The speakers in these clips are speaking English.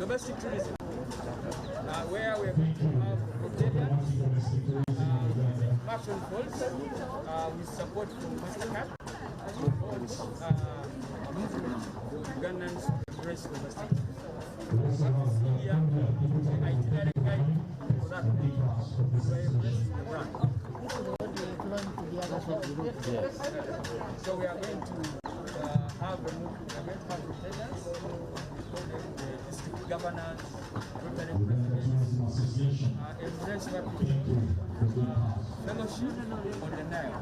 domestic tourism, where we are going to have hoteliers, matron falls, with support from MasterCard, to launch movement for Ugandans to embrace domestic tourism. Here, the itinerary guide for that to embrace the brand. So we are going to have retailers, the district governors, Rotary presidents, embrace what we fellowship on the Nile.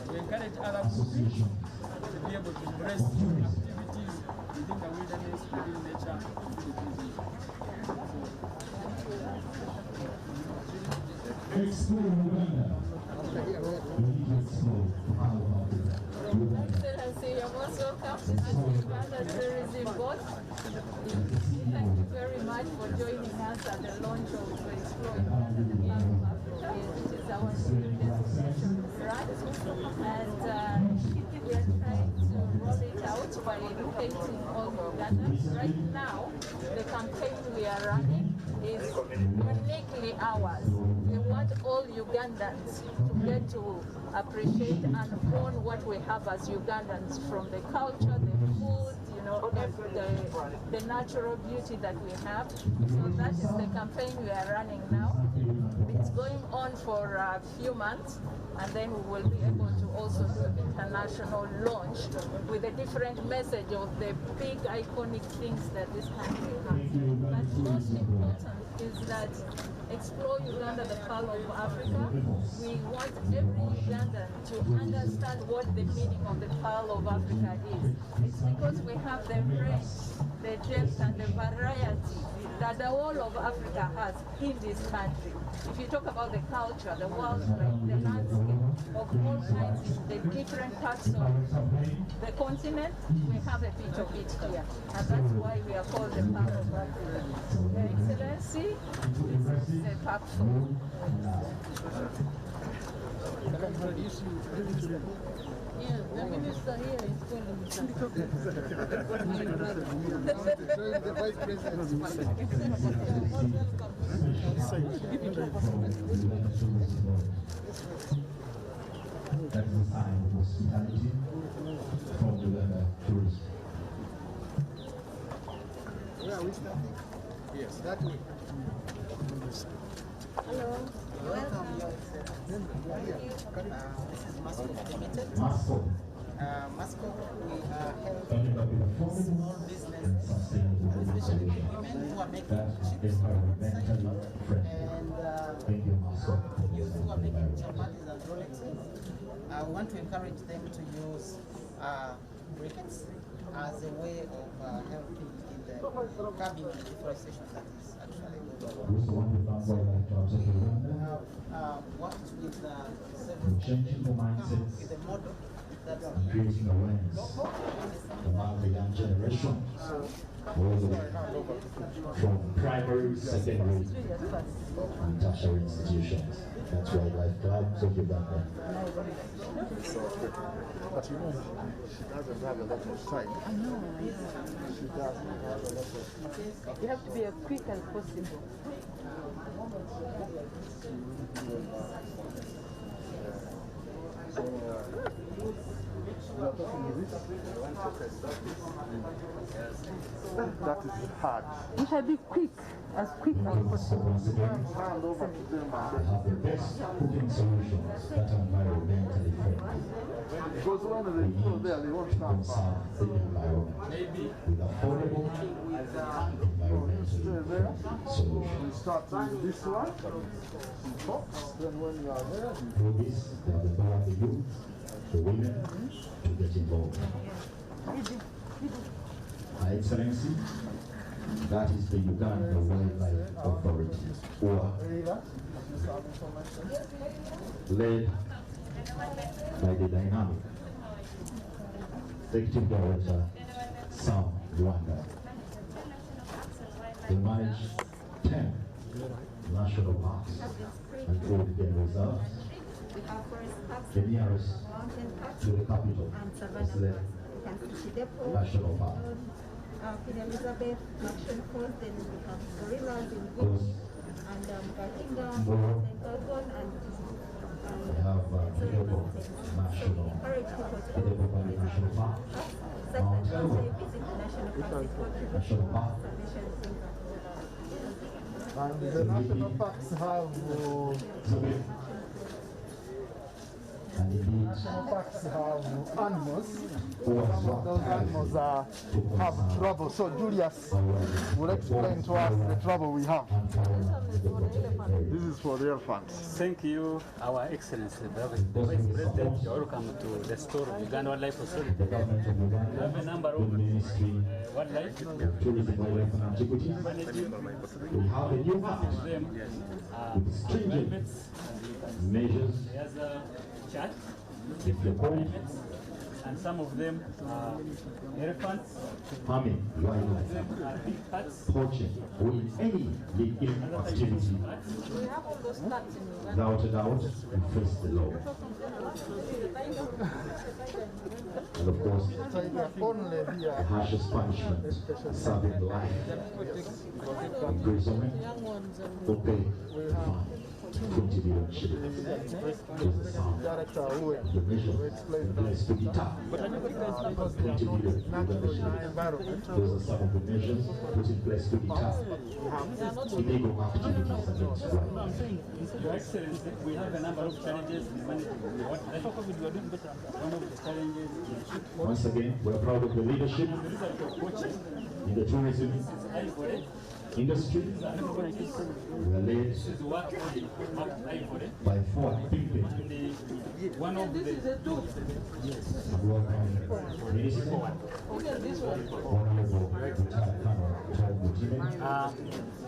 We encourage other groups to be able to embrace activities within the wilderness, within nature. Explore Uganda. Excellency, you're most welcome to the Uganda Tourism Board. Thank you very much for joining us at the launch of Explore Uganda, the Map of Africa, which is our new destination brand. And we are trying to roll it out by educating all Ugandans. Right now, the campaign we are running is uniquely ours. We want all Ugandans to get to appreciate and own what we have as Ugandans, from the culture, the food, you know, the natural beauty that we have. So that is the campaign we are running now. It's going on for a few months, and then we will be able to also do international launch with a different message of the big iconic things that this country has. But most important is that Explore Uganda, the Pearl of Africa. We want every Ugandan to understand what the meaning of the Pearl of Africa is. It's because we have the range, the depth and the variety that the whole of Africa has in this country. If you talk about the culture, the wildlife, the landscape of all kinds in the different parts of the continent, we have a bit of it here. And that's why we are called the Pearl of Africa. Your Excellency, this is the pack food. Can I introduce you? Yeah, the minister here is calling me. The vice president. That is a sign of hospitality from Uganda tourism. Where are we starting? Yes, that way. Hello. Welcome, Your Excellency. This is Masco Limited. Masco. Masco, we are helping small businesses, especially women who are making chips outside, and youth who are making chapatis and Rolexes. I want to encourage them to use briquettes as a way of helping in the curbing and deforestation that is actually going on. We have worked with several Changing the mindsets, with a model that's creating awareness among the young generation, all the way from primary, secondary, and tertiary institutions. That's Wildlife Clubs of Uganda. But you know, she doesn't have a lot of time. I know. She doesn't have a lot of time. You have to be as quick as possible. So, we are talking this. That is hard. You should be quick as possible. Hand over to them. They have the best cooking solutions that are environmentally friendly. Because when they go there, they won't come back. Conserve the environment with affordable environmental solutions. We start with this one, box. Then when you are there, Through this, they will empower the youth, the women, to get involved. High Excellency, that is the Uganda Wildlife Authority, or led by the dynamic Executive Director, Sam Rwanda. They manage 10 national parks and 4 game reserves We have forest parks, the nearest mountain parks, to the capital and is savannah the parks. You can see Depot, National Park. Queen Elizabeth, Action Coast, then we have gorillas in Coast. Guinea, and Katinga, More. St. Alban, and We have Depot National, Depot Valley National Park, Mount Elgon National Park, And the national parks have and indeed, national parks have animals. who has Some of worked those animals have trouble. So Julius will explain to us the trouble we have. This is for the elephants. Thank you, Our Excellency, the Vice President. You're welcome to the store of Uganda Wildlife Authority. the government of We Uganda, have a number the of Ministry wildlife. of Tourism, Wildlife and Antiquities. We have a new act Them with stringent primates. measures. There's a chat, If you call and some of them are elephants, farming, wildlife, some are big cats, poaching, or any illegal activity, We have all those cats in Uganda. without a doubt, we face the law. And of course, Tiger only the here. harshest punishment, serving life, imprisonment, or pay fine, 20 million shillings. Is the sound. Director who The measure, the place to be tough. 20 million shillings. environment. Those are some of the measures put in place to deter illegal activities against wildlife. Your Excellency, we have a number of challenges in managing the wildlife. One of the challenges is Once again, we're proud of the leadership the result of poaching. in the tourism Ivory, industry. We are led this is what we have ivory. by 4 people. One of the We welcome Minister, Honorable retired Colonel Tom Mutime,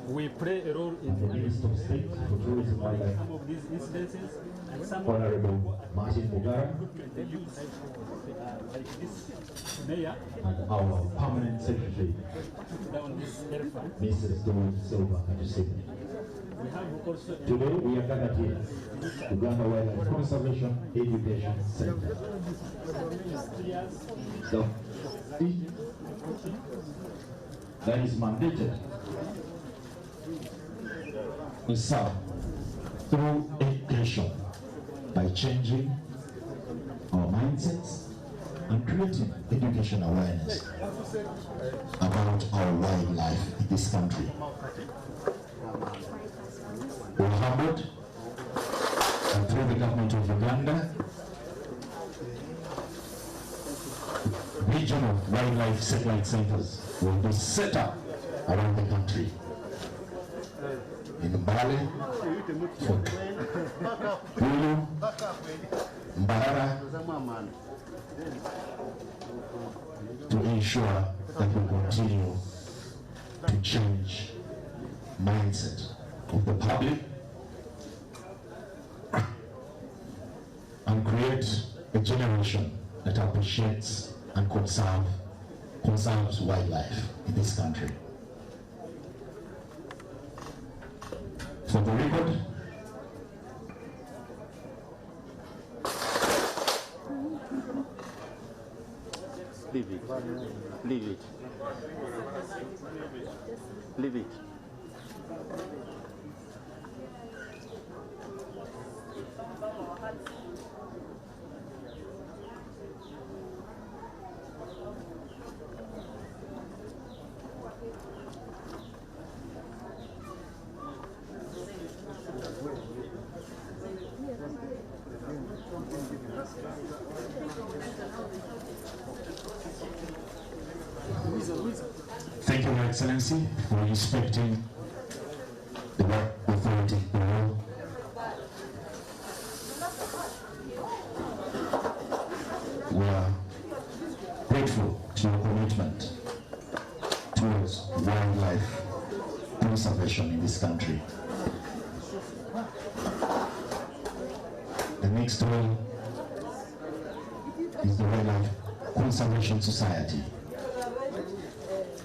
we play a role and the in Minister of State for Tourism, Wildlife, some of these incidences, and some of Honorable Martin Mugara, they use like this mayor and our Permanent Secretary, down this elephant. Mrs. Dawn Silva Kajusika. We have also Today we are gathered here, Uganda Wildlife Conservation Education Center. The that is mandated to serve through education by changing our mindsets and creating education awareness about our wildlife in this country. We are humbled, and through the government of Uganda, regional wildlife satellite centers will be set up around the country. In Mbale, Bulu, Mbarara, to ensure that we continue to change mindset of the public and create a generation that appreciates and conserves wildlife in this country. For the record, leave it, leave it, leave it. thank you, Your Excellency, for respecting the work authority below. We are grateful to your commitment towards wildlife conservation in this country. The next one is the Wildlife Conservation Society.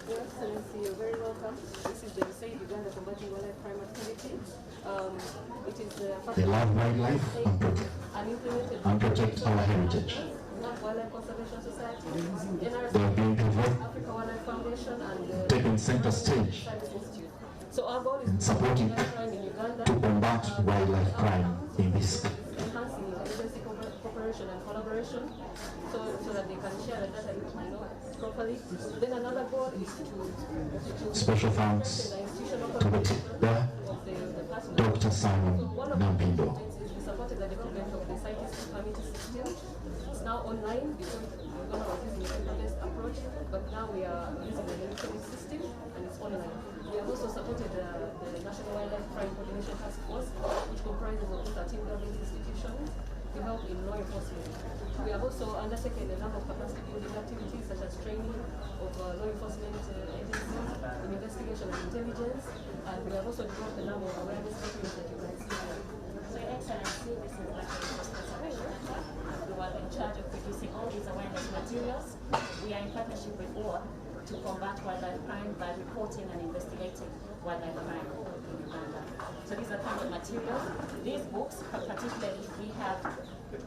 Your Excellency, you're very welcome. This is the USAID Uganda Combating Wildlife Crime Activity. It is the They love wildlife and and protect our heritage. Wildlife Conservation Society, They have been Africa Wildlife Foundation, and taken center stage so our goal is in supporting in Uganda, to combat wildlife crime in this enhancing agency cooperation and collaboration, so that they can share the data, properly. Then another goal is to special thanks to the Dr. Simon Nampindo. We supported the development of the scientist committee system. It's now online because Uganda was using a paper-based approach, but now we are using the electronic system and it's online. We have also supported the National Wildlife Crime Coordination Task Force, which comprises of 13 government institutions to help in law enforcement. We have also undertaken a number of capacity building activities such as training of law enforcement agencies in investigation and intelligence, and we have also developed a number of awareness programs that you can see here. So, Your Excellency, this is like a conservation network. We were in charge of producing all these awareness materials. We are in partnership with UWEC to combat wildlife crime by reporting and investigating wildlife crime in Uganda. So these are kind of materials. These books, particularly, we have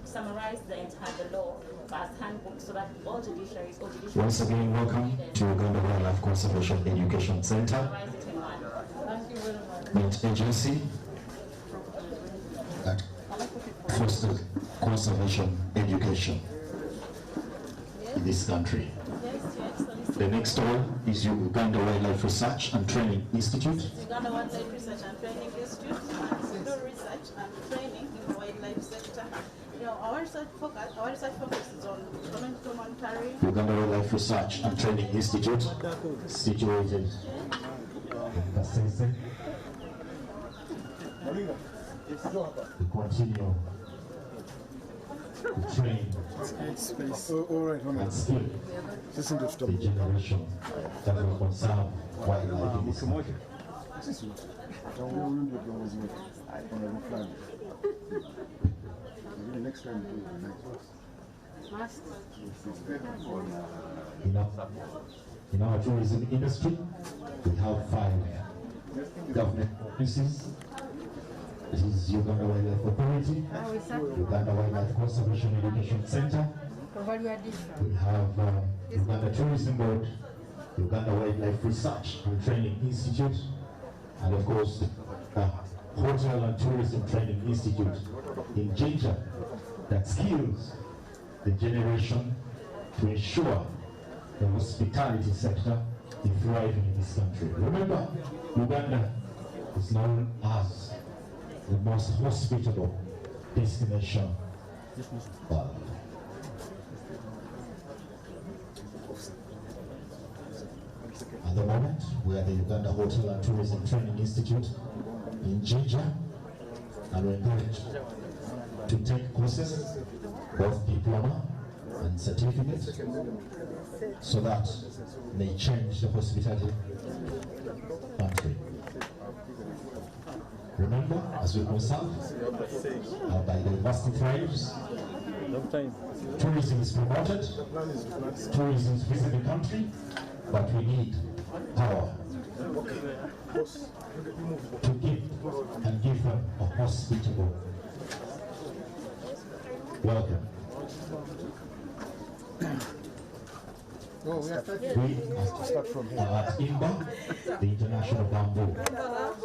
summarized the entire law as handbooks so that all judiciaries Once again, welcome to Uganda Wildlife Conservation Education Center, summarize it in one. Thank you very much. an agency that fosters conservation education in this country. Yes, Your Excellency. The next one is Uganda Wildlife Research and Training Institute. Uganda Wildlife Research and Training Institute, we do research and training in the wildlife sector. Our research focus is on environmental monitoring. Uganda Wildlife Research and Training Institute, situated in Kasese. To continue to train and skill the generation that will conserve wildlife in this country. In our tourism industry, we have 5 government agencies. This is Uganda Wildlife Authority, Uganda Wildlife Conservation Education Center. We have Uganda Tourism Board, Uganda Wildlife Research and Training Institute, and of course, Hotel and Tourism Training Institute in Jinja that skills the generation to ensure the hospitality sector is thriving in this country. Remember, Uganda is known as the most hospitable destination world. At the moment, we are the Uganda Hotel and Tourism Training Institute in Jinja, and we're encouraged to take courses, both diploma and certificate, so that may change the hospitality country. Remember, as we conserve, our biodiversity thrives, tourism is promoted, tourism is visiting the country, but we need power to give them a hospitable welcome. We have to start from here. At IMBA, the International Bamboo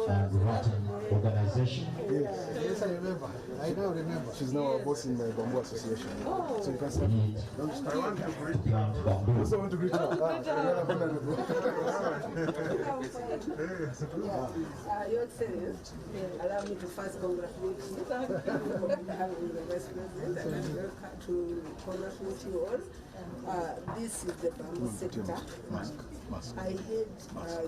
and Rotten Organization. Yes, I remember. I now remember. She's now our boss in the Bamboo Association. So you can start. We need to plant bamboo. Also want to greet you. Your Excellency, allow me to first congratulate you. I'm the Vice President, and I'm welcome to congratulate you all. This is the bamboo sector. I head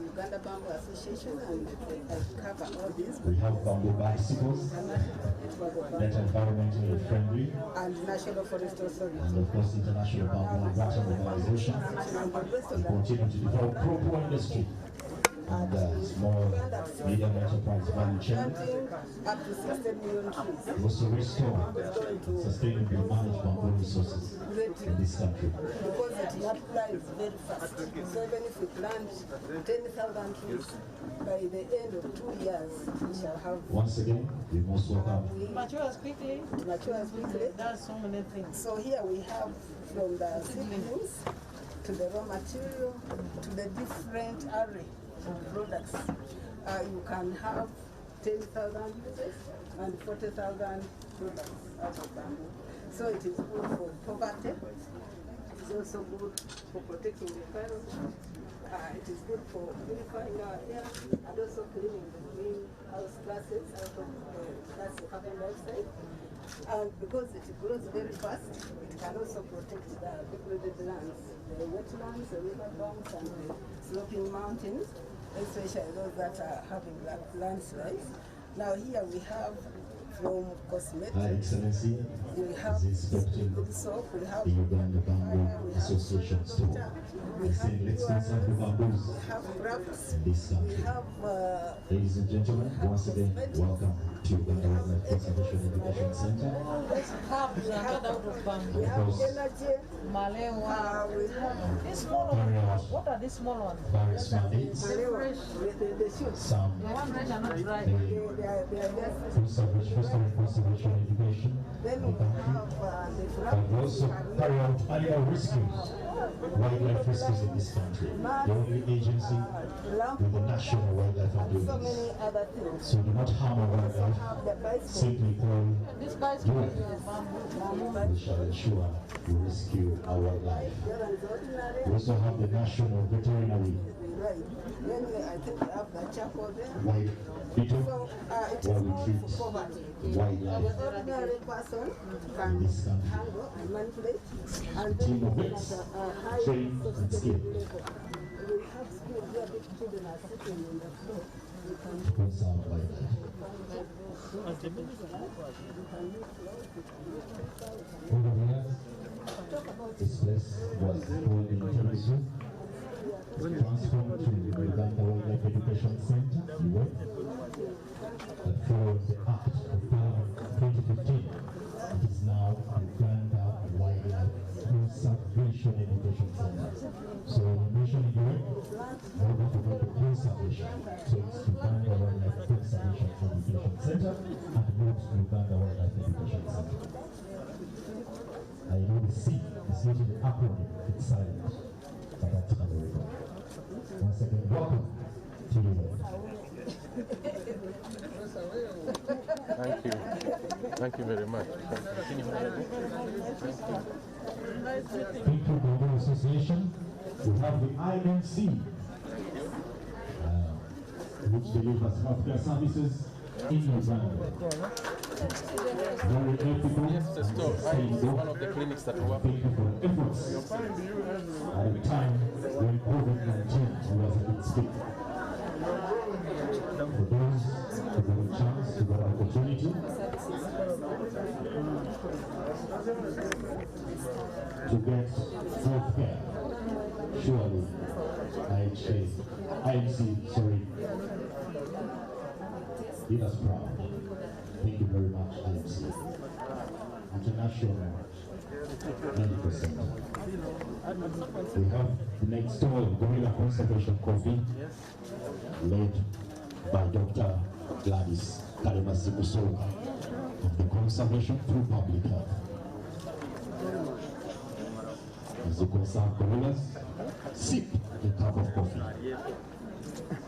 Uganda Bamboo Association, and I cover all these. We have bamboo bicycles that are environmentally friendly, And National Forest Authority. and of course International Bamboo and Rotten Organization. We continue to develop pro industry and small, medium enterprise value chain. Up to 16 million trees. We also restore and sustainably manage bamboo resources in this country. Because it multiplies very fast. So even if we plant 10,000 trees, by the end of 2 years, we shall have. Once again, we most welcome. Matures quickly. Matures quickly. Does so many things. So here we have from the seedlings to the raw material to the different array of products. You can have 10,000 users and 40,000 products out of bamboo. So it is good for poverty. It's also good for protecting the environment. It is good for purifying our air and also cleaning the greenhouse gases out of the carbon dioxide. And because it grows very fast, it can also protect the degraded lands, the wetlands, the riverbanks, and the sloping mountains, especially those that are having landslides. Now here we have from cosmetics. Excellency, we have soap, we have the Uganda Bamboo Association store. Let's conserve the bamboos in this country. Ladies and gentlemen, once again, welcome to Uganda Wildlife Conservation Education Center. We have energy, Malewa, we have these small ones. What are these small ones? Various mandates. Some conservation education in the country. But also carry out animal rescues, wildlife rescues in this country. The only agency with the national wildlife ambulance. So do not harm our wildlife, simply call UWEC. We shall ensure we rescue our wildlife. We also have the national veterinary wild beetle, where we treat wildlife in this country. A team of vets, trained and skilled. To conserve wildlife. Over here, this place was called in Television. Transformed to the Uganda Wildlife Education Center, UWEC, that followed the Act of Parliament 2015. It is now Uganda Wildlife Conservation Education Center. So when you mention UWEC, you're going to get the conservation. So it's Uganda Wildlife Conservation Education Center and not Uganda Wildlife Education Center. I know the C is not in the acronym, it's silent, but that's how we go. Once again, welcome to UWEC. Thank you. Thank you very much. People Bamboo Association, we have the INC, which delivers healthcare services in Uganda. Very ethical. Yes, the store. One of the clinics that we work with. Thank you for efforts. At a time when COVID-19 was at its peak. For those who got a chance, who got an opportunity to get healthcare, surely IMC, did us proud. Thank you very much, IMC. International Medical Center. We have the next stall, Gorilla Conservation Coffee, led by Dr. Gladys Kalemasi-Musoga of the Conservation through Public Health. As you conserve gorillas, sip a cup of coffee.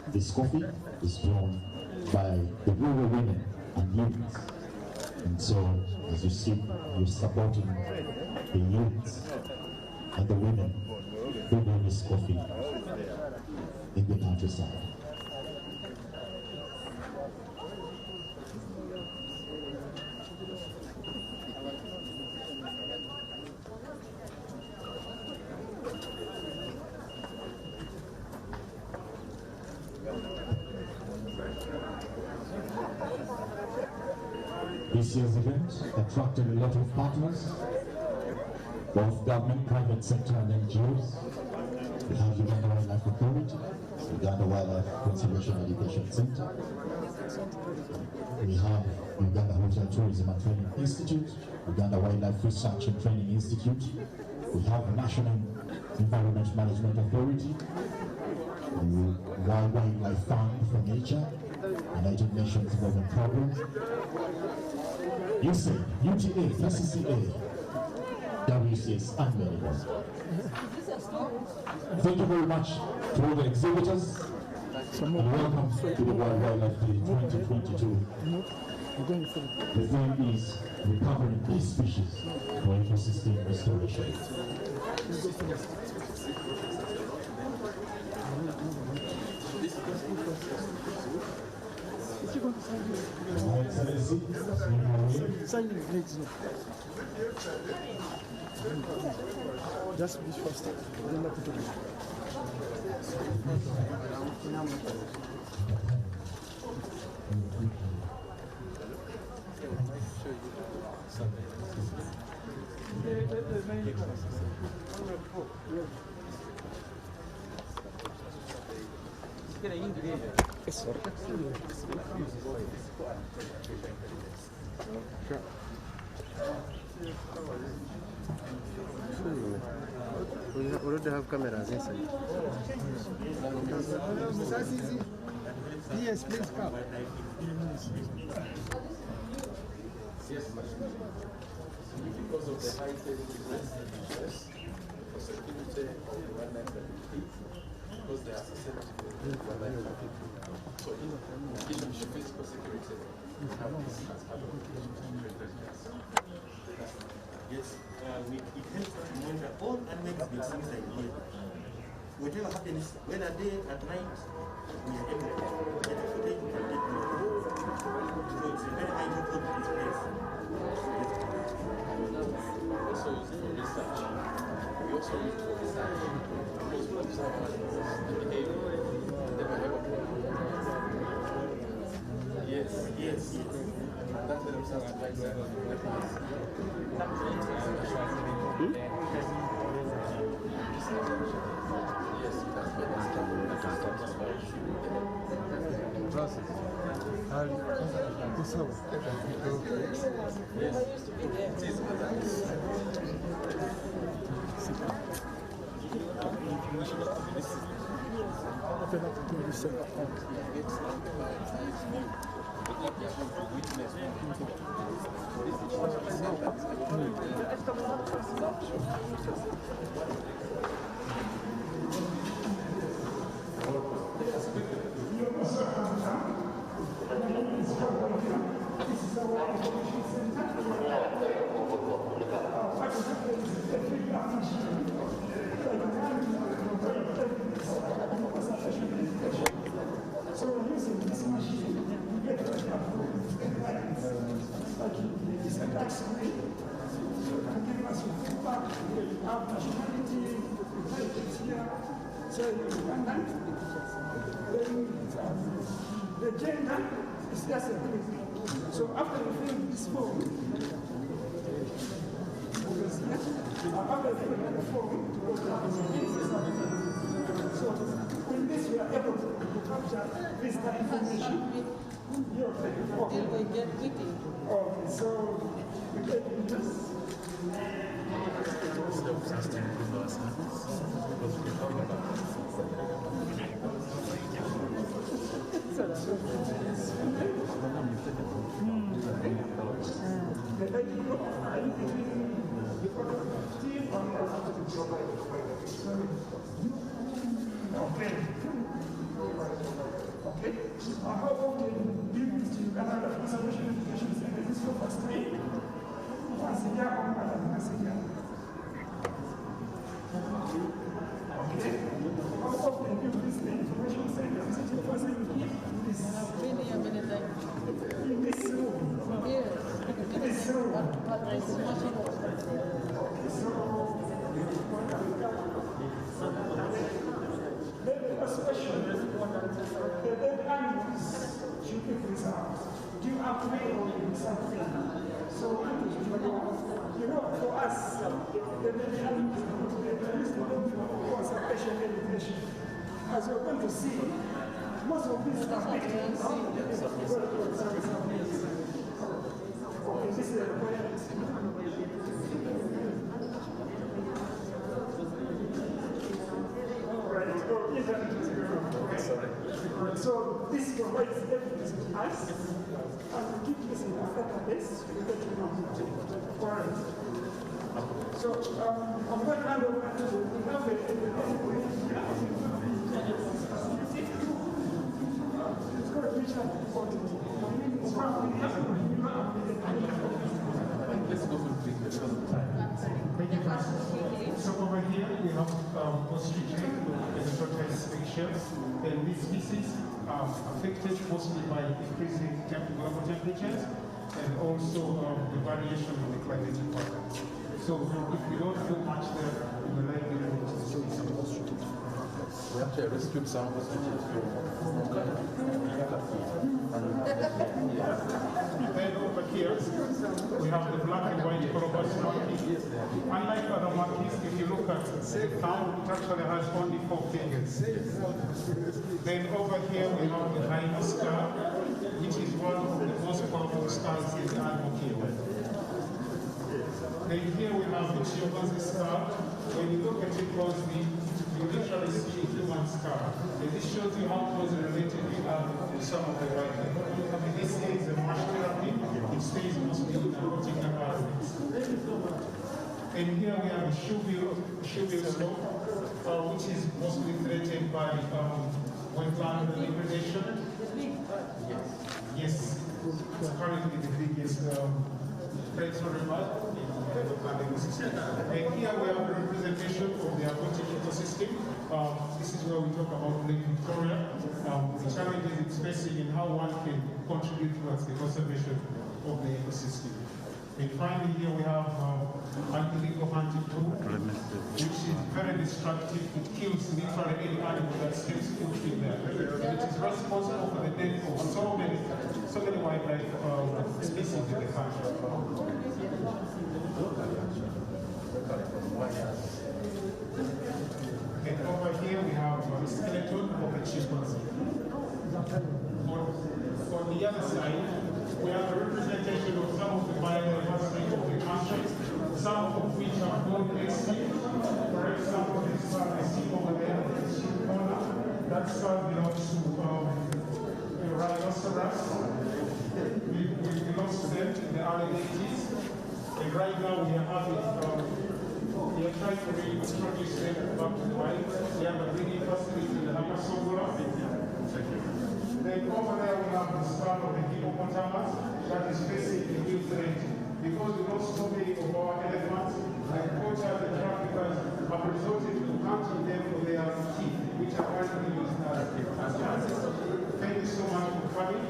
This coffee is drawn by the rural women and youths. And so, as you sip, you're supporting the youths and the women who do this coffee in the countryside. This year's event attracted a lot of partners, both government, private sector and NGOs. We have Uganda Wildlife Authority, Uganda Wildlife Conservation Education Center. We have Uganda Hotel Tourism and Training Institute, Uganda Wildlife Research and Training Institute. We have National Environment Management Authority, the World Wildlife Fund for Nature, United Nations Development Program, USAID, UTA, PCCA, WCS, and many more. Thank you very much to all the exhibitors, and welcome to the World Wildlife Day 2022. The theme is recovering key species for ecosystem restoration. Just be fast. We already have cameras inside. Yes, please come. Because of the high interest for security and wildlife activities, because they are susceptible to wildlife activity. So in addition to physical security, we have this as part of the Yes, it helps us to monitor all unmet species like here. Whatever happens, whether day and night, we are able to get a footage and get more. So it's a very high put in place. Also used for research. We also use it for research. Because we observe animals and behavior. Then we're able to. Yes. And that helps us to write The gender is just a thing. So after you fill this form, after you fill the form, so with this we are able to capture this kind of information. Okay, so we get this. Okay. How often do you use the Uganda Conservation Education Center? This is your first time. Once a year or more than once a year. Okay. How often do you visit the information center? Is it your first time here? I've been here many times. In this room? Yes. In this room? But there is machine over there. Okay, so the first question is, the dead animals should be preserved. Do you have to make something? So, you know, for us, the dead animals, there is the conservation education. As you're going to to see, most of these are victims. Okay, this is the requirement. Right, so this provides evidence to us, and we keep this in our database. So I'm going to hand over to we have it's got a picture of Thank you, Pastor. So over here we have ostrich in the tortoise picture, and these species are affected mostly by increasing global temperatures and also the variation of the climatic patterns. So if we don't do much there, we will likely lose the species. We have to restrict some of the Then over here, we have the black and white colobus monkey. Unlike other monkeys, if you look at the thumb, it actually has only 4 fingers. Then over here, we have the rhino scar, which is one of the most powerful scars in the animal kingdom. Then here we have the chimpanzee scar. When you look at it closely, you literally see a human scar. And this shows you how closely related we are to some of the wildlife. I mean, this is a marsh therapy. It stays mostly in aquatic environments. And here we have a shoebill slope, which is mostly threatened by wetland degradation. Yes, it's currently the biggest predatory bird. And here we have a representation of the aquatic ecosystem. This is where we talk about Lake Victoria, the challenges it's facing and how one can contribute towards the conservation of the ecosystem. And finally here we have illegal hunting tool, which is very destructive. It kills literally any animal that steps foot in there. And it is responsible for the death of so many wildlife species in the country. And over here we have a skeleton of a chimpanzee. On the other side, we have a representation of some of the biodiversity of the country, some of which are going extinct. For example, this one I see over there, the sheep corner, that scar belongs to a rhinoceros. We lost them in the early 80s. And right now we are having, we are trying to reintroduce them back to the wild. We have a breeding facility in the Namasongora. Then over there we have the scar of the hippopotamus that is facing a new threat. Because we lost so many of our elephants, and poachers and traffickers have resorted to hunting them for their teeth, which are currently used as chances. Thank you so much for coming.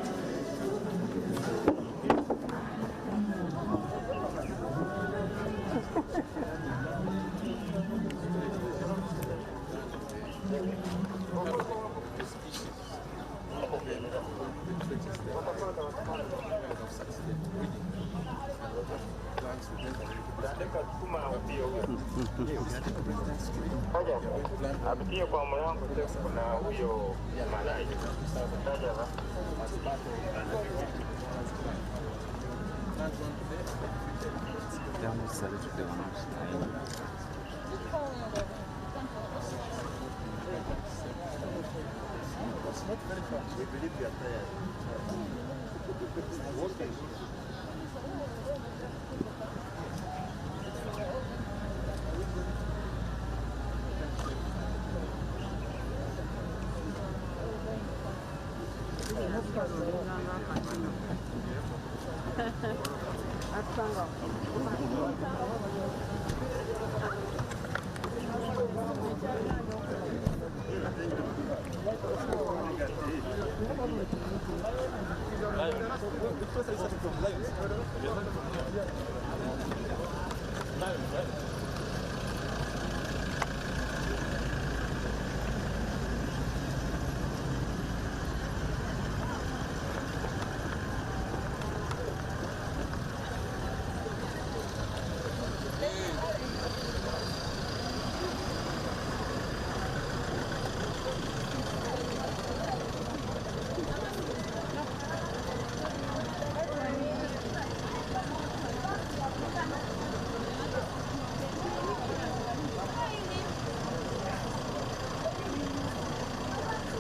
Apitie kwa mlango kuna huyo malai. It's not very fast. We believe we are tired.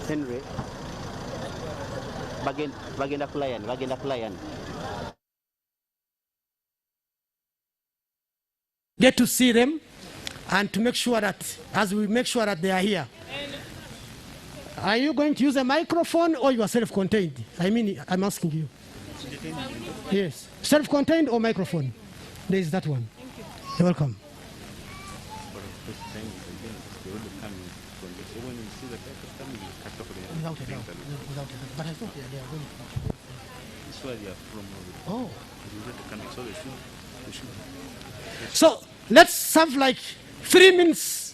Henry. Bagenda Kulion. Get to see them and to make sure that, as we make sure that they are here. Are you going to use a microphone or you are self-contained? I mean, I'm asking you. Yes. Self-contained or microphone? There is that one. You're welcome. Without a doubt. But I thought they are going to. That's where they are from. Oh. They should. So let's have like 3 minutes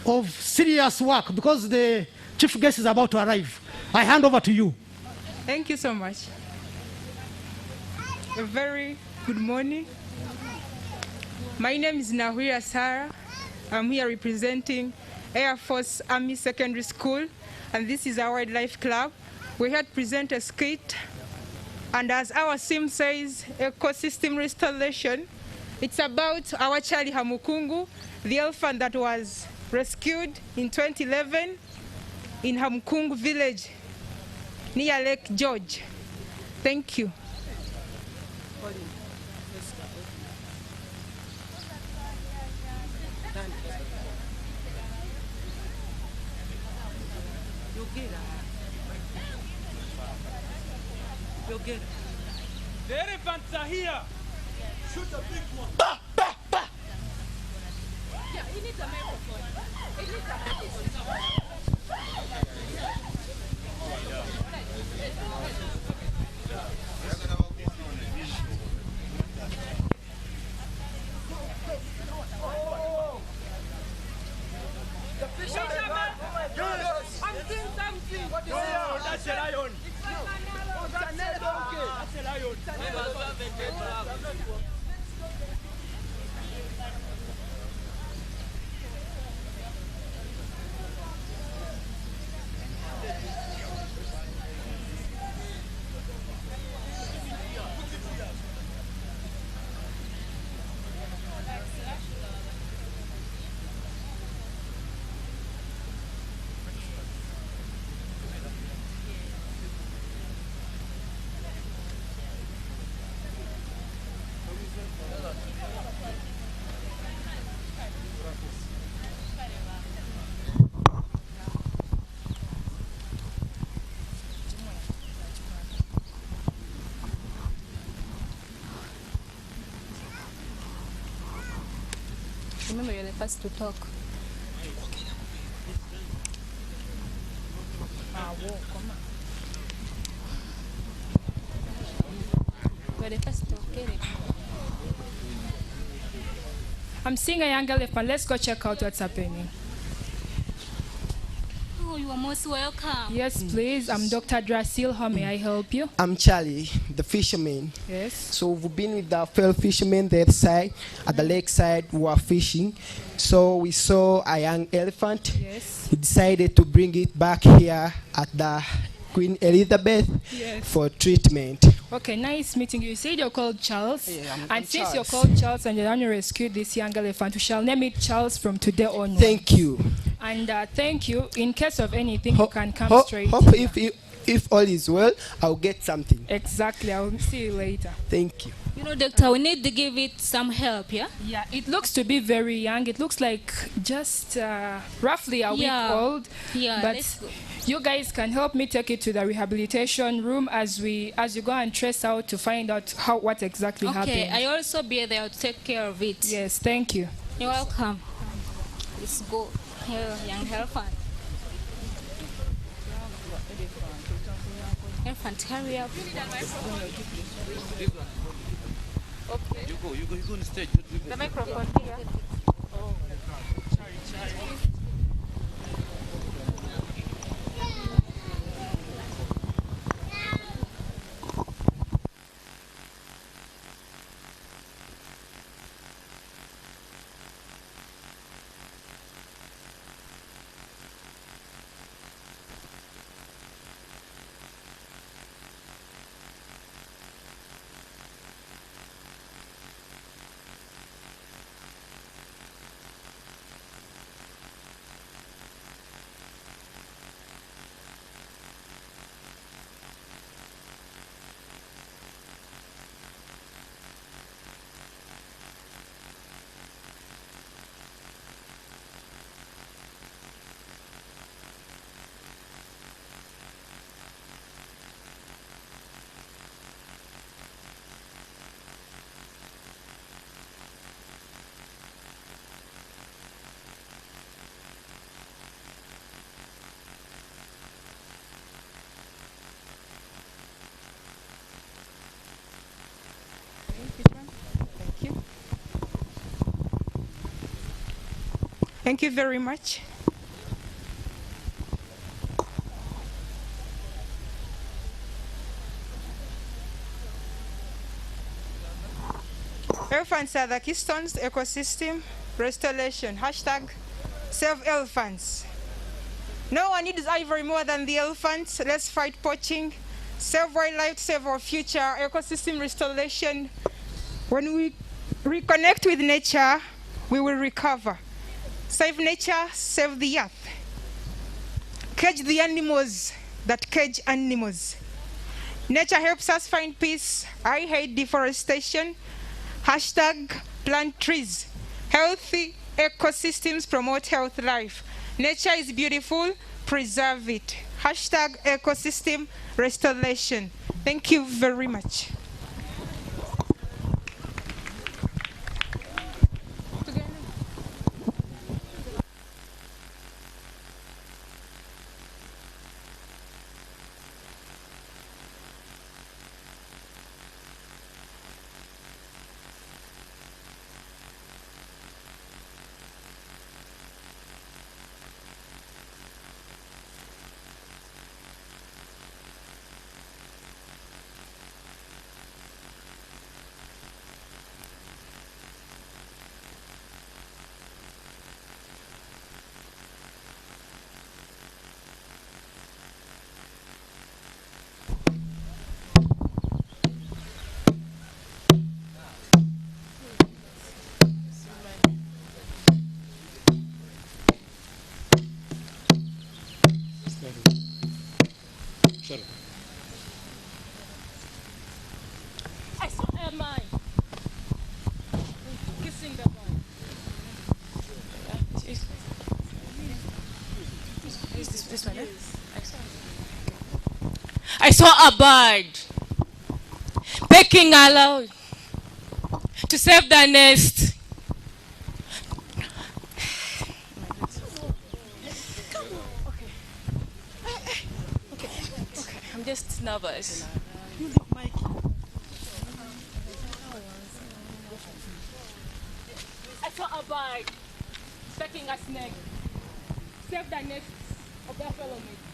of serious work because the chief guest is about to arrive. I hand over to you. Thank you so much. A very good morning. My name is Nahuria Sarah. I'm here representing Air Force Army Secondary School, and this is our Wildlife Club. We're here to present a skit, and as our theme says, ecosystem restoration. It's about our Charlie Hamukungu, the elephant that was rescued in 2011 in Hamukungu village near Lake George. Thank you. The elephants are here. Shoot a big one. Bah, bah, bah. Yeah, he needs a microphone. He needs a microphone. The fisherman. Yes. I'm seeing something. What is it? That's a lion. That's a lion. Remember, you're the first to talk. You're the first to talk. Get it. I'm seeing a young elephant. Let's go check out what's happening. Oh, you are most welcome. Yes, please. I'm Dr. Drasil. How may I help you? I'm Charlie, the fisherman. Yes. So we've been with the fellow fishermen there side, at the lakeside, we were fishing. So we saw a young elephant. Yes. We decided to bring it back here at the Queen Elizabeth for treatment. Okay, nice meeting you. You said you're called Charles. Yeah, and since Charles. you're called Charles and you're only rescued this young elephant, we shall name it Charles from today on. Thank you. And thank you. In case of anything, you can come straight. Hope if all is well, I'll get something. Exactly. I'll see you later. Thank you. You know, doctor, we need to give it some help, yeah? Yeah, it looks to be very young. It looks like just roughly a week old. Yeah, but let's go. you guys can help me take it to the rehabilitation room as you go and trace out to find out what exactly happened. Okay, I also be there to take care of it. Yes, thank you. You're welcome. Let's go. Here, young elephant. Elephant, hurry up. Okay. You go on stage. The microphone here. Oh. Thank you very much. Elephants are the keystones to ecosystem restoration. Hashtag save elephants. No one needs ivory more than the elephants. Let's fight poaching. Save wildlife, save our future. Ecosystem restoration. When we reconnect with nature, we will recover. Save nature, save the earth. Cage the animals that cage animals. Nature helps us find peace. I hate deforestation. Hashtag plant trees. Healthy ecosystems promote health life. Nature is beautiful, preserve it. Hashtag ecosystem restoration. Thank you very much. Sorry. I saw a man kissing the boy. Is this one? I saw a bird pecking aloud to save the nest. I'm just nervous. You look Mikey. I saw a bird pecking a snake. Save the nest of their fellow mates.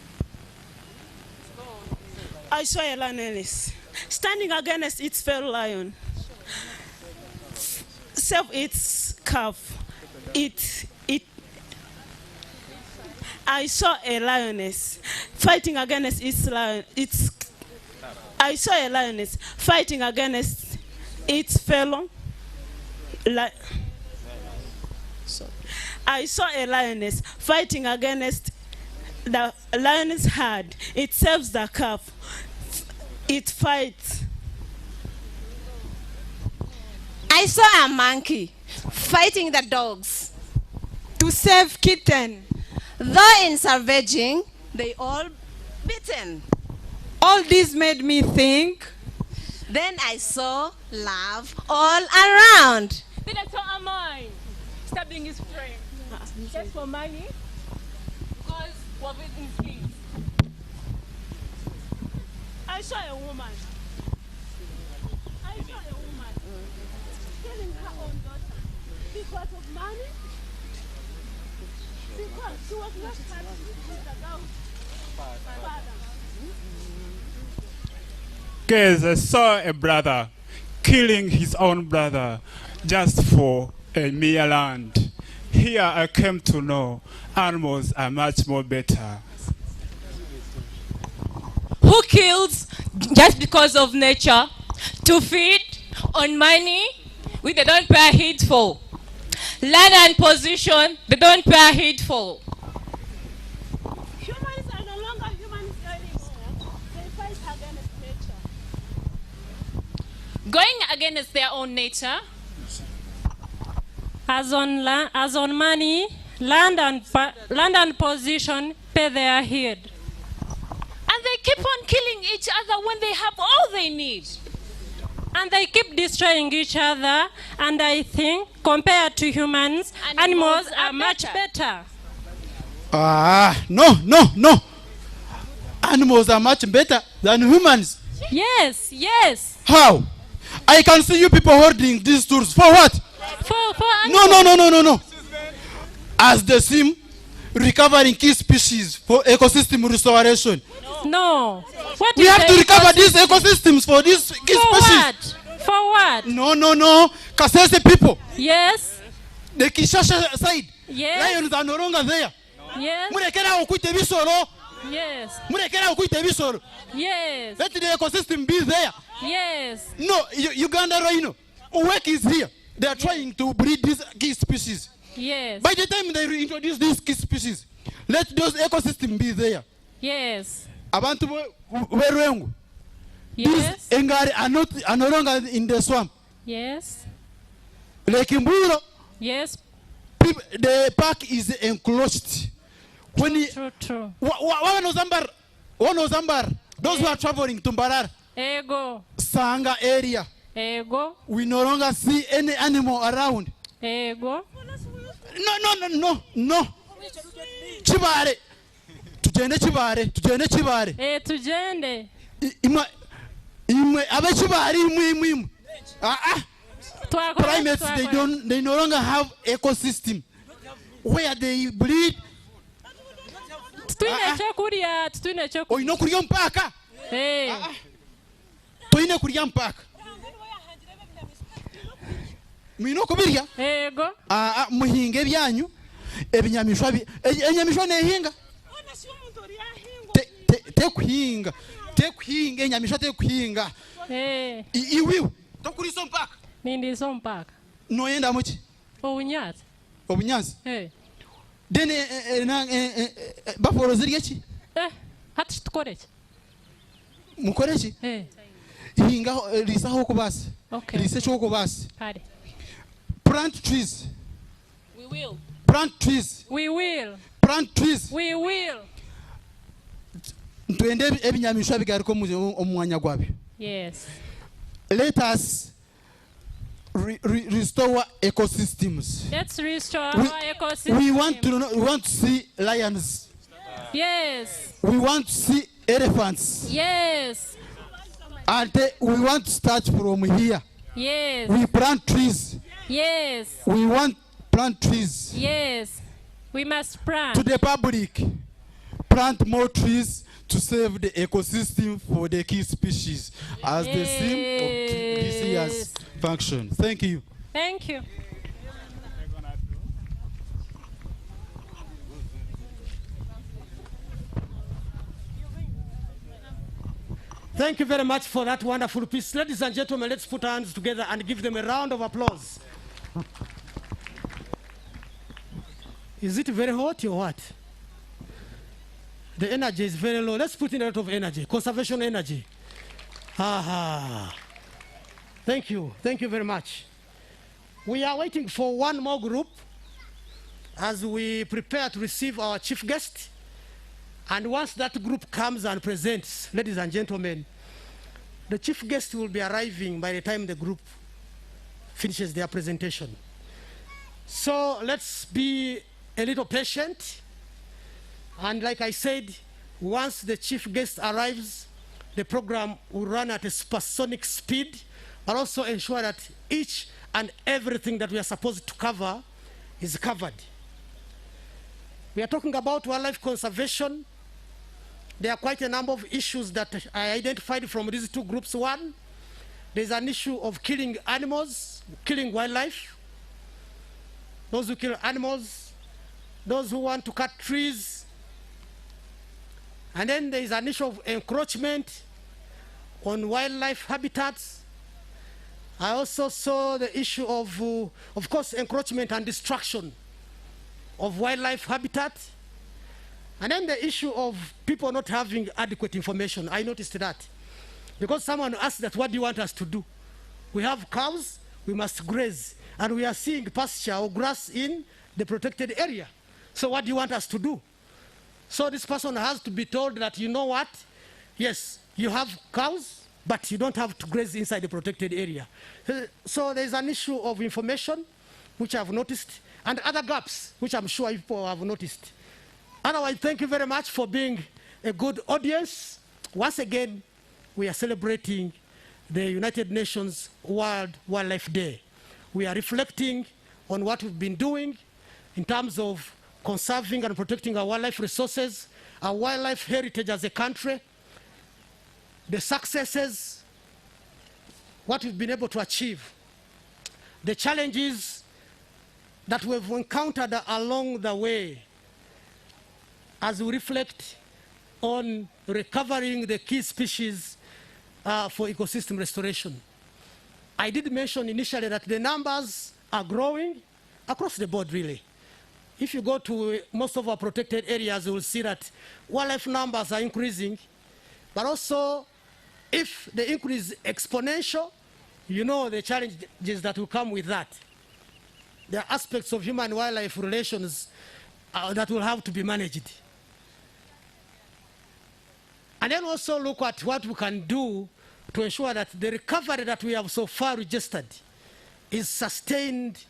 I saw a lioness standing against its fellow lion. Save its calf. I saw a lioness fighting against its lion. I saw a lioness fighting against its fellow. I saw a lioness fighting against the lioness herd. It saves the calf. It fights. I saw a monkey fighting the dogs to save kitten. Though in salvaging, they all bitten. All this made me think. Then I saw love all around. Then I saw a man stabbing his friend. Just for money, because we're within things. I saw a woman. Killing her own daughter because of money. Because she was not happy with the girl's father. Guys, I saw a brother killing his own brother just for a mere land. Here I came to know animals are much more better. Who kills just because of nature to feed on money which they don't pay heed for? Land and position they don't pay heed for. Humans are no longer humans anymore. They fight against nature. Going against their own nature. As on money, land and position pay their heed. And they keep on killing each other when they have all they need. And they keep destroying each other, and I think, compared to humans, animals are much better. No. Animals are much better than humans. Yes. How? I can see you people holding these tools. For what? For No. as the theme, recovering key species for ecosystem restoration. No. What We is have the to recover these ecosystems for these key For species. what? For what? No. Kasese people, Yes. the Kishasha side, Yes. lions are no longer there. Yes. Murekera okuite bisoro. Yes. Murekera okuite bisoro. Yes. Let the ecosystem be there. Yes. No, Uganda rhino, UWEC is here. They are trying to breed these key species. Yes. By the time they reintroduce these key species, let those ecosystems be there. Yes. Abantu werengu. Yes. These engari are no longer in the swamp. Yes. Like in Buro, Yes. the park is enclosed. True. One of Zambar, those who are traveling to Mbarara, Ego. Sanga area, Ego. we no longer see any animal around. Ego. No. Chibare. Tujende Chibare. Tujende. Imwe abe Chibare imwe. Primates, they no longer have ecosystem where they breed. Tutwine chokurya. Oyino kurya mpaka. Toine kurya mpaka. Mwino kubirya. Ego. Muhinge byanyu ebinyamishwa enyamishwa nehinga. Tekuhinga enyamishwa tekuhinga. Iwiwe tokuriso mpaka. Nindiso mpaka. Noyenda muki? Obunyazi. Dene baforo zirya ki? Hati tukore ki? Mukore ki? Hinga lisaho kubasa. Okay. Lise cyo kubasa. Kare. Plant trees. We will. Plant trees. We will. Plant trees. We will. Twende ebinyamishwa bigariko omwanya gwabyo. Yes. Let us restore ecosystems. Let's restore our ecosystem. We want to see lions. Yes. We want to see elephants. Yes. And we want to start from here. Yes. We plant trees. Yes. We want plant trees. Yes. We must plant. To the public, plant more trees to save the ecosystem for the key species as the theme of this year's function. Thank you. Thank you. Thank you very much for that wonderful piece. Ladies and gentlemen, let's put our hands together and give them a round of applause. Is it very hot or what? The energy is very low. Let's put in a lot of energy, conservation energy. Thank you. Thank you very much. We are waiting for one more group as we prepare to receive our chief guest. And once that group comes and presents, ladies and gentlemen, the chief guest will be arriving by the time the group finishes their presentation. So let's be a little patient. And like I said, once the chief guest arrives, the program will run at a supersonic speed, but also ensure that each and everything that we are supposed to cover is covered. We are talking about wildlife conservation. There are quite a number of issues that I identified from these two groups. One, there's an issue of killing animals, killing wildlife. Those who kill animals, those who want to cut trees. And then there is an issue of encroachment on wildlife habitats. I also saw the issue of course, encroachment and destruction of wildlife habitat. And then the issue of people not having adequate information. I noticed that. Because someone asked that, what do you want us to do? We have cows, we must graze. And we are seeing pasture or grass in the protected area. So what do you want us to do? So this person has to be told that, you know what? Yes, you have cows, but you don't have to graze inside the protected area. So there's an issue of information, which I've noticed, and other gaps, which I'm sure people have noticed. Otherwise, thank you very much for being a good audience. Once again, we are celebrating the United Nations World Wildlife Day. We are reflecting on what we've been doing in terms of conserving and protecting our wildlife resources, our wildlife heritage as a country, the successes, what we've been able to achieve, the challenges that we've encountered along the way as we reflect on recovering the key species for ecosystem restoration. I did mention initially that the numbers are growing across the board, really. If you go to most of our protected areas, you will see that wildlife numbers are increasing, but also if the increase is exponential, you know the challenges that will come with that. There are aspects of human-wildlife relations that will have to be managed. And then also look at what we can do to ensure that the recovery that we have so far registered is sustained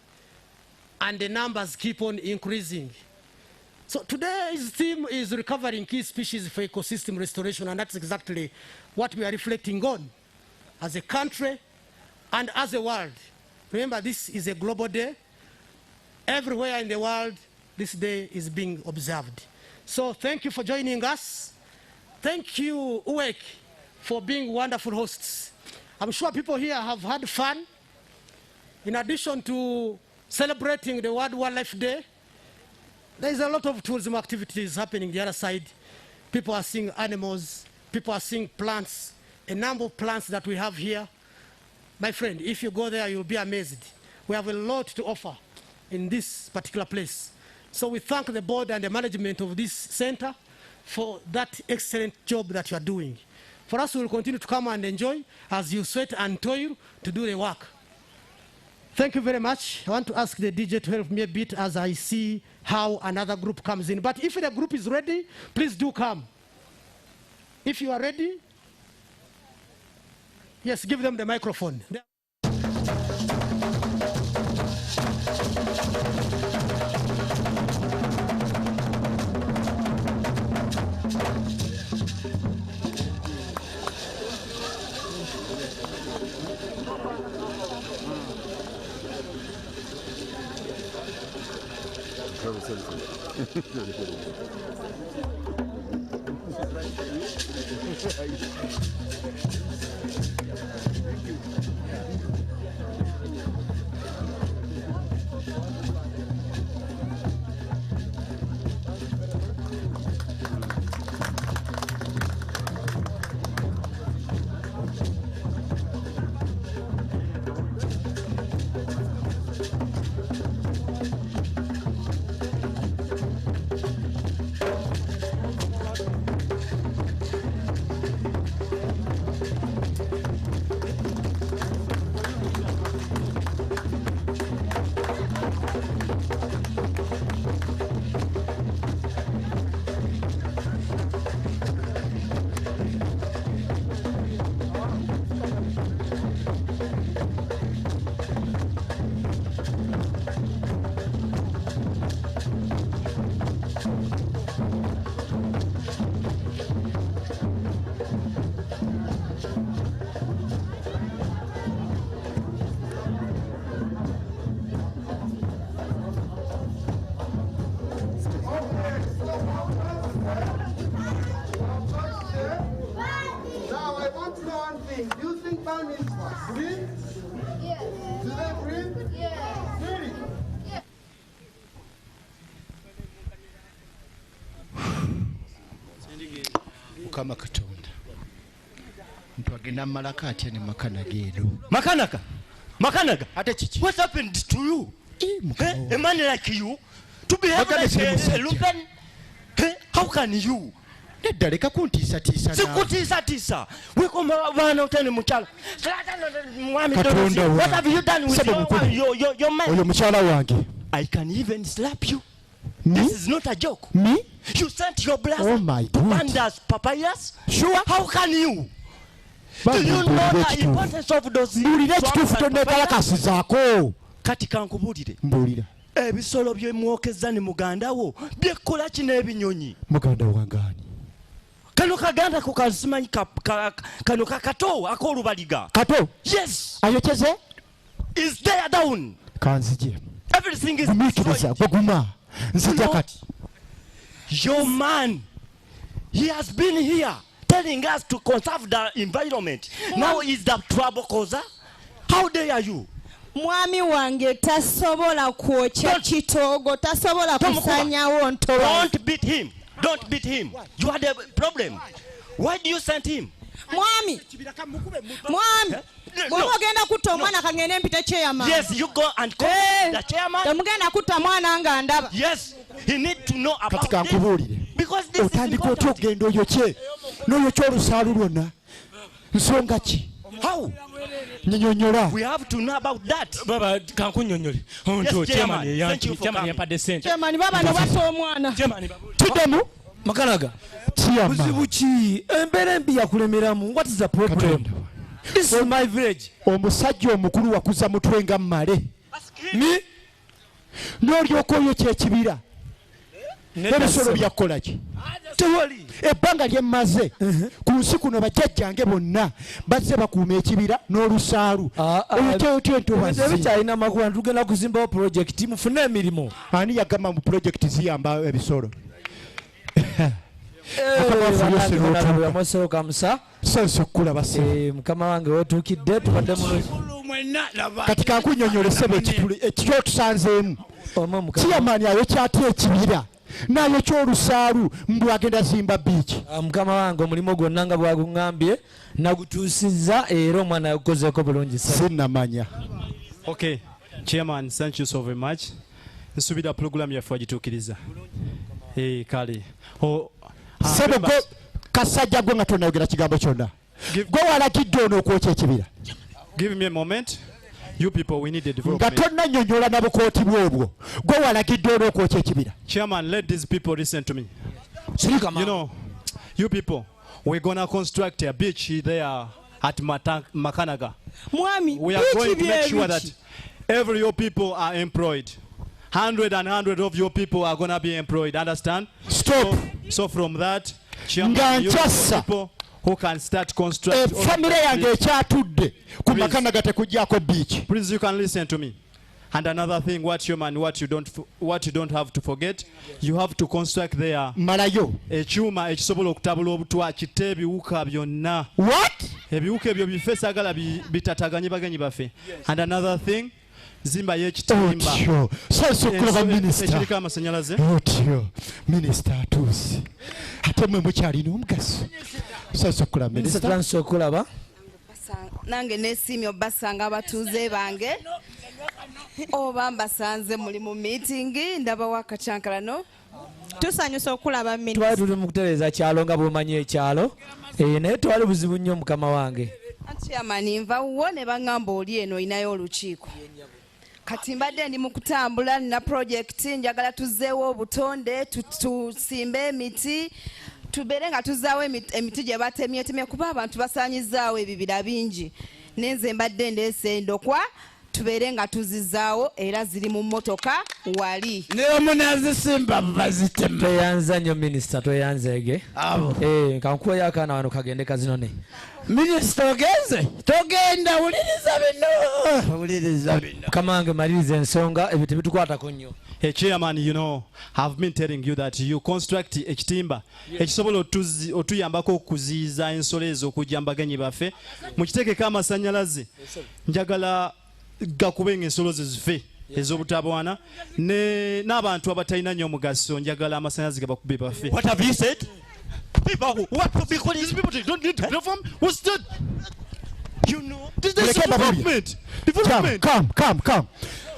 and the numbers keep on increasing. So today's theme is recovering key species for ecosystem restoration, and that's exactly what we are reflecting on as a country and as a world. Remember, this is a global day. Everywhere in the world, this day is being observed. So thank you for joining us. Thank you, UWEC, for being wonderful hosts. I'm sure people here have had fun. In addition to celebrating the World Wildlife Day, there is a lot of tourism activities happening the other side. People are seeing animals, people are seeing plants, a number of plants that we have here. My friend, if you go there, you'll be amazed. We have a lot to offer in this particular place. So we thank the board and the management of this center for that excellent job that you are doing. For us, we will continue to come and enjoy as you sweat and toil to do the work. Thank you very much. I want to ask the DJ to help me a bit as I see how another group comes in. But if the group is ready, please do come. If you are ready, yes, give them the microphone. Kama katonda mtu agenda malaka atya ne makana gedo makanaga ate chichi what happened to you a man like you to behave like a lumpen how can you nedaleka kuntisa tisa na sikutisa tisa wekoma bana utane muchala katonda what have you done with your man oyo muchala wange I can even slap you. Me? This is not a joke. Me? You sent your blast oh my to pandas, papayas? Sure. How can you? Do you know the importance of those kalakasi zaako? Kati kankubulire. Mbulira. Ebisolo bye mwokeza ni muganda wo byekola kino ebinyonyi. Muganda wangani. Kano kaganda ko kasimanyi kano kakato akolubaliga. Kato? Yes. Ayocheze? Is there down. Kanzije. Everything is destroyed. nzija kati. Your man, he has been here telling us to conserve the environment. Now is the trouble causer. How dare you? Mwami wange tasobola kwokya kitoogo, tasobola kusanyawo ntobo. Don't beat him. Don't beat him. You are the problem. Why do you send him? Mwami. Bw'oba ogenda kutta omwana kangende mpita chairman. Yes, you go and call the chairman. Temugenda kutta mwana nga ndaba. Yes, he need to know about Katika nkubuulire. Because this is otandika otya okugenda oyokye n'oyokya olusaalu lwonna nsonga ki? How? Nnyonnyola. We have to know about that. Baba kankunnyonnyole. Onto chairman yampadde sente. Chairman baba no batta omwana. Tuddemu. Makanaga. Buzibu ki? Embeera embi yakulemeramu. What is the problem? This is my village. Omusajja omukulu wakuza mutwe nga mmale. Ni? N'olyoka oyokya ekibira. N'ebisolo byakola ki? Tewali. Ebbanga lye mmaze ku nsi kuno bajjajjange bonna bazze bakuuma ekibira n'olusaalu. Oyokya otya entobazi? Ebikyalina makuba tugenda kuzimbawo pulojekiti mufune emirimu. Ani yagamba mu pulojekiti ziyamba ebisolo? Mukama wange wetuukidde tubadde mulungi. Kati kankunnyonnyola essebo ekyotusanzeemu. Chairman ayokya atya ekibira n'ayokya olusaalu mbu agenda zimba biiki. Mukama wange omulimu gwonna nga bwaguŋŋambye nagutuusizza era omwana yagukozeeko bulungi. Sinnamanya. Okay, Chairman, thank you so very much. Nsuubira program yaffe wagituukiriza. Kale. Sebo go kasajja gwe nga tonayogera kigambo kyonna. Gwe walagidde ono okwokya ekibira. Give me a moment. You people, we need a development. Nga tonnannyonnyola na bukooti bwobwo. Gwe walagidde ono okwokya ekibira. Chairman, let these people listen to me. You know, you people, we're gonna construct a beach there at Makanaga. Mwami, we are going to make sure that every your people are employed. 100 of your people are going to be employed. Understand? Stop. So from that, Chairman, you people who can start constructing. Family yange ekyatudde ku Makanaga tekujjako beach. Please, you can listen to me. And another thing, what you don't have to forget, you have to construct there. Malayo. Ekyuma ekisobola okutabula obutwa kitte ebiwuka byonna. What? Ebiwuka ebyo bife sagala bitataganye bagenyi baffe. And another thing, zimba yekitimba. Sasa okulaba minister. Ekiriko amasanyalaze. Otyo. Minister atuuse. Ate mwe mukyalina omugaso. Sasa okulaba minister. Minister okulaba. Nange neesiimye obbasanga abatuuze bange. Oba mbasanze muli mu meeting ndabawo akacyankalano. Tusanyusa okulaba minister. Twali tuli mu kutereeza kyalo nga bw'omanyi ekyalo. Naye twali buzibu nnyo mukama wange. Chairman nva wo ne baŋŋamba oli eno olinayo olukiiko. Kati mbadde ndi mu kutambula na project njagala tuzzeewo obutonde tusimbe emiti tubeere nga tuzzaawo emiti gye batemyetemye kuba abantu basaanyizaawo ebibira bingi. Nenze mbadde ndeese endokwa tubeere nga tuzizzaawo era ziri mu mmotoka wali. Ne munazisimba bazitema. Toyanza nnyo minisita toyanzeege. Kankuweyo akaana wano kagende kazinone. Minisita ogenze togenda wuliriza bino. Kamange maliriza ensonga ebyo tebitukwatako nnyo. Hey Chairman, you know, I've been telling you that you construct ekitimba ekisobola otuyambako okuziyiza ensolo ezo okujja mbagenyi baffe mukiteekeko amasanyalaze njagala gakube ng'ensolo ze zife ez'obutabwana n'abantu abatalina nnyo omugaso njagala amasanyalaze gabakube baffe. What have you said? People, what because these people don't need to reform? What's that? You know, this is development. Development. Come.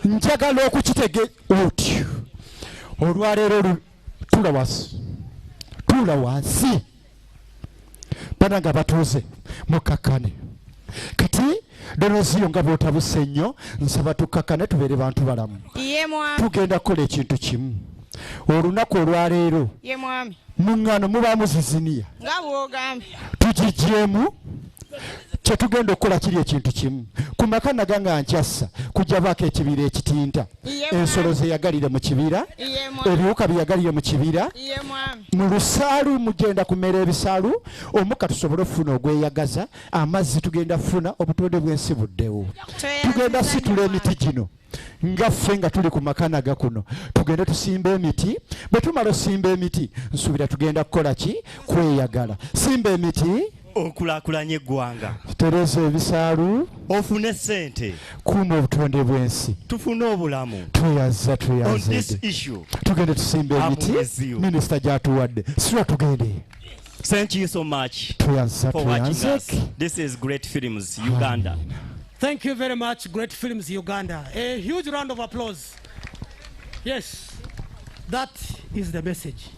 Njagala okukitege otyo. Olwaleero tula wansi. Bana nga batuuze mukakkane. Kati Donoziyo nga bw'otabuse nnyo nsaba tukakkane tubeere bantu balamu. Ye mwami. Tugenda kukola ekintu kimu. Olunaku olwaleero. Ye mwami. Muŋŋaano mubaamu ziziniya. Nga bw'ogambye. Tugigyemu kyetugenda okukola kiri ekintu kimu ku maka naga nga nkyassa kujja baako ekibira ekitinta ensolo zeyagalire mu kibira ebiwuka byeyagalire mu kibira mu lusaalu mugenda kumera ebisaalu omukka tusobole okufuna ogweyagaza amazzi tugenda kufuna obutonde bw'ensi buddewo tugenda situla emiti gino nga ffe nga tuli ku makanaga kuno tugenda tusimba emiti bwe tumala osimba emiti nsuubira tugenda kukola ki kweyagala simba emiti okulaakulanya eggwanga tereza ebisaalu ofune ssente kuuma obutonde bw'ensi tufune obulamu tweyaza on this issue tugende tusimba emiti minisita gy'atuwadde sirwa tugende. Thank you so much for watching us. This is Great Films Uganda. Thank you very much, Great Films Uganda. A huge round of applause. Yes, that is the message.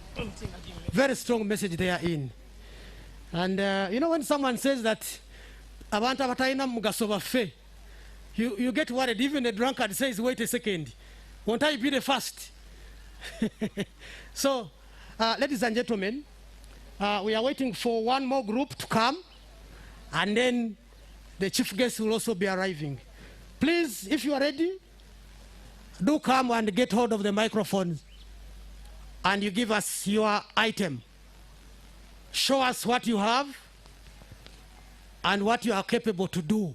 Very strong message they are in. And you know when someone says that abantu abatayina mugaso baffe, you get worried. Even a drunkard says, wait a second, won't I be the first? So, ladies and gentlemen, we are waiting for one more group to come, and then the chief guest will also be arriving. Please, if you are ready, do come and get hold of the microphone, and you give us your item. Show us what you have and what you are capable to do.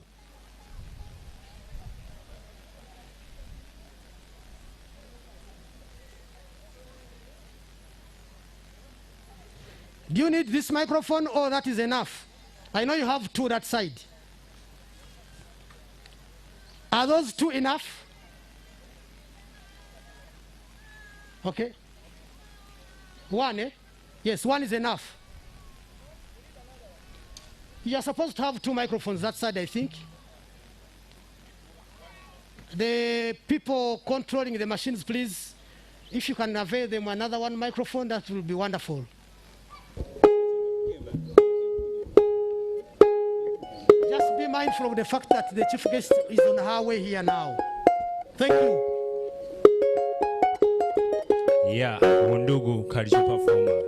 Do you need this microphone or that is enough? I know you have two that side. Are those two enough? Okay. One, eh? Yes, one is enough. You are supposed to have two microphones that side, I think. The people controlling the machines, please, if you can avail them another one microphone, that will be wonderful. Just be mindful of the fact that the chief guest is on her way here now. Thank you. Yeah, Mundugu Kalisho performer.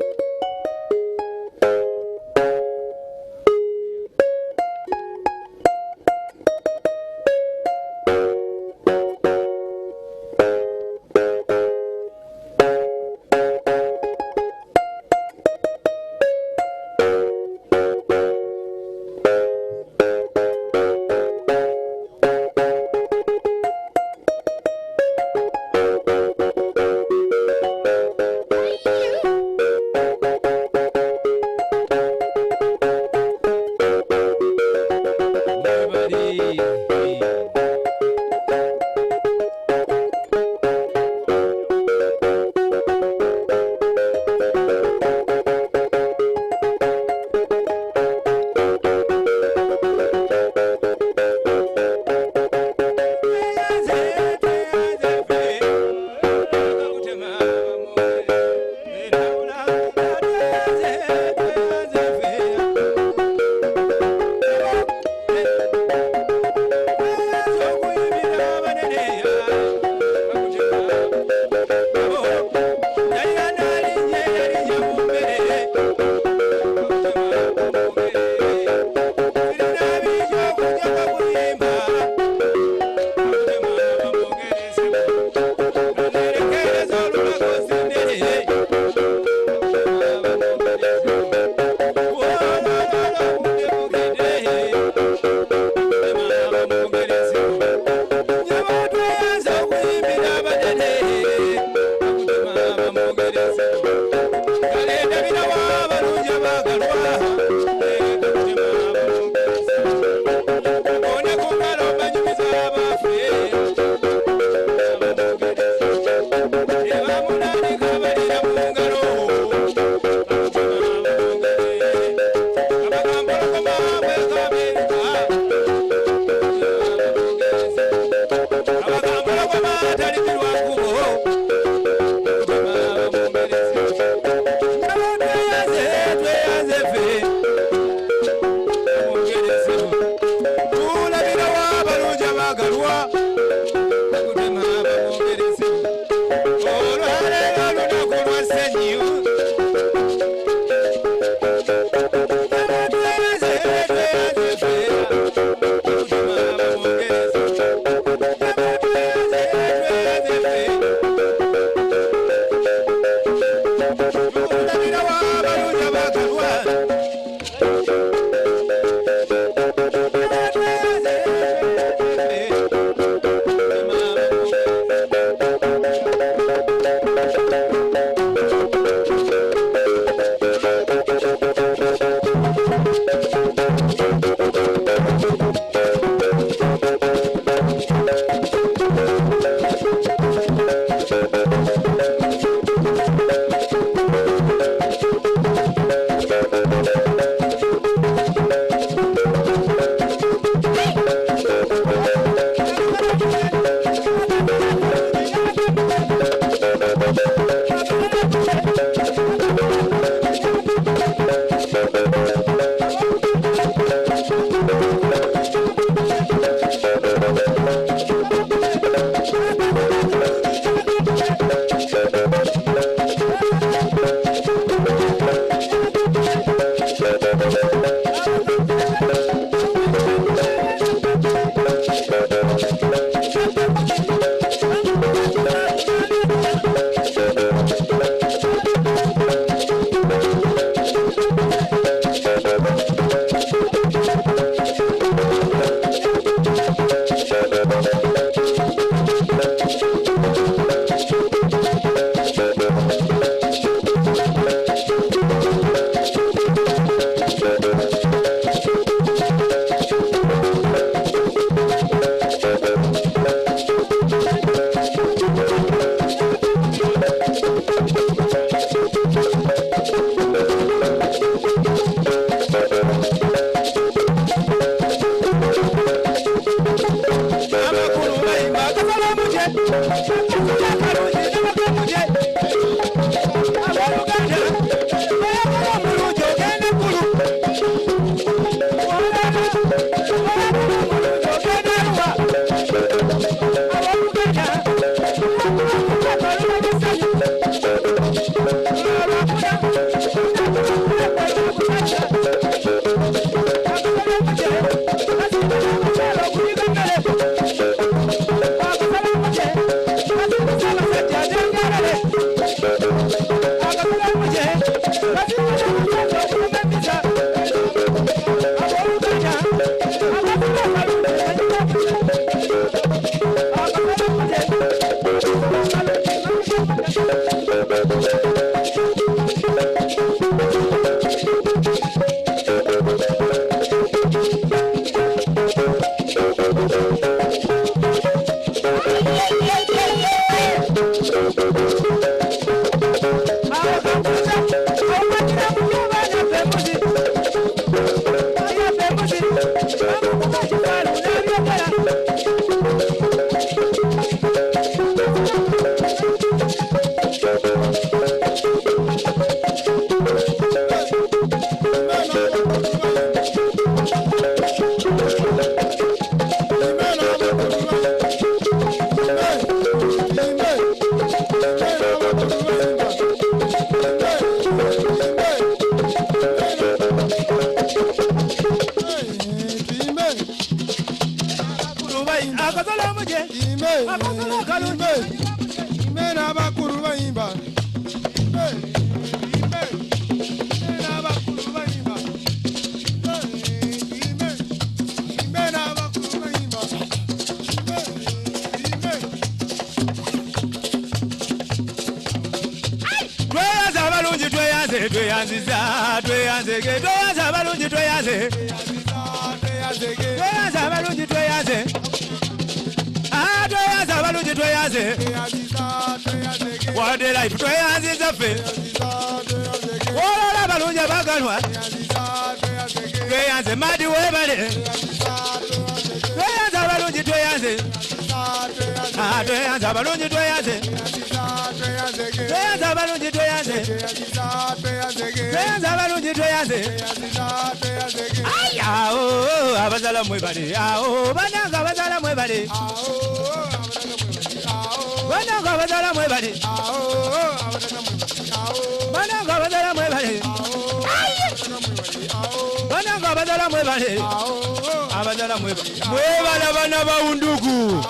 Mwebale bana ba undugu.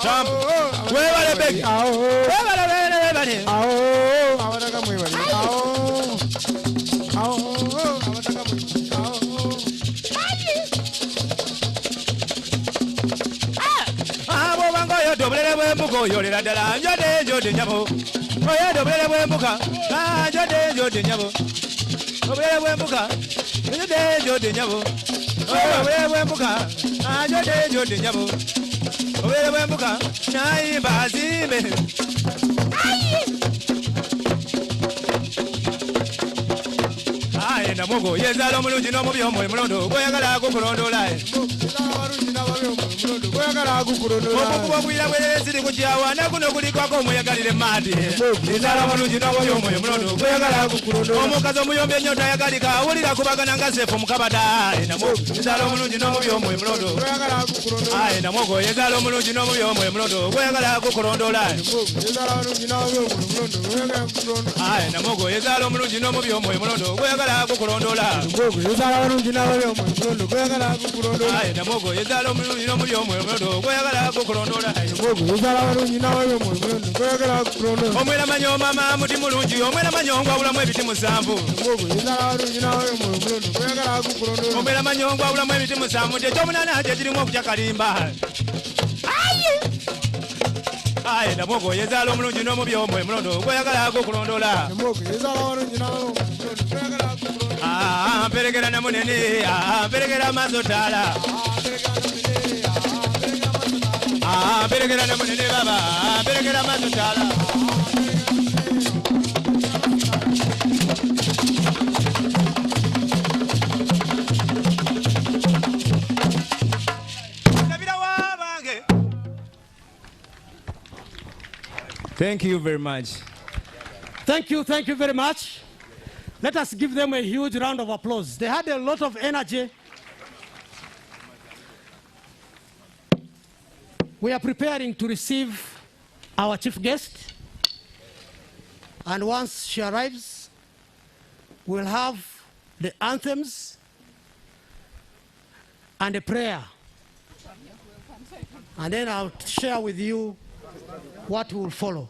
Mwebale begi. Mwebale bene. Abataka mwebale. Abataka mwebale. Abo bango yo doblere bwe mbugo yo lera dala njode njode nyabo. Oya dobele bwembuka. Ah jode jode nyabo. Dobele bwembuka. Jode jode nyabo. Oya dobele bwembuka. Ah jode jode nyabo. Dobele bwembuka. Nai bazime. Aye namogo yezalo mulungi no mubyo moyo mulondo goyagala kukulondola. Okukuba bwira bwere ziri kujawa nakuno kulikwako omuyagalire madi. Izala mulungi no mubyo moyo mulondo goyagala kukulondola. Omukazi omuyombi ennyota yagalika awulira kubagana nga sefu mukabada. Izala mulungi no mubyo moyo mulondo goyagala kukulondola. Aye namogo yezalo mulungi no mubyo moyo mulondo goyagala kukulondola. Aye namogo yezalo mulungi no mubyo moyo mulondo goyagala kukulondola. Yezala mulungi no mubyo moyo mulondo goyagala kukulondola. Aye namogo yezalo mulungi no mubyo moyo mulondo goyagala kukulondola. Yezala mulungi no mubyo moyo mulondo goyagala kukulondola. Omwera manyo mama muti mulungi omwera manyo ngwawulamu ebiti musanvu. Yezala mulungi no mubyo moyo mulondo goyagala kukulondola. Omwera manyo ngwawulamu ebiti musanvu ekyomunana kyekirimu okukyakalimba. Aye namogo yezala omulungi n'omubyo omwe mulondo goyagala kukulondola. Namogo yezala omulungi n'omubyo goyagala kukulondola. Mperekera na munene mperekera mazotala. Mperekera na munene baba mperekera mazotala. Thank you very much. Thank you very much. Let us give them a huge round of applause. They had a lot of energy. We are preparing to receive our chief guest. And once she arrives, we'll have the anthems and a prayer. And then I'll share with you what will follow.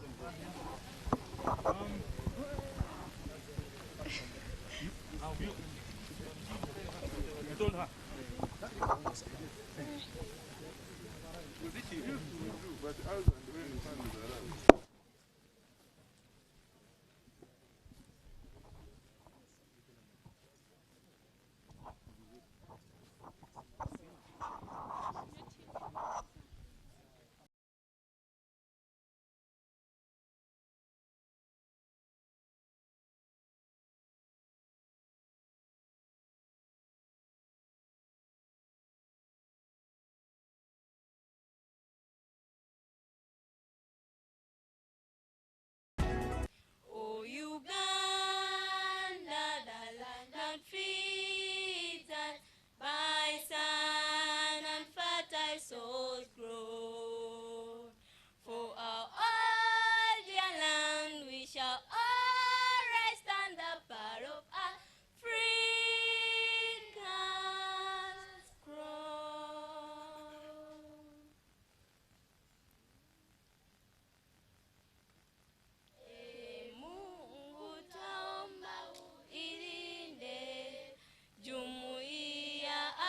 Uganda, the land that feeds us, by sun and fertile soils grow. For our old dear land, we shall always stand the power of Africa's crown.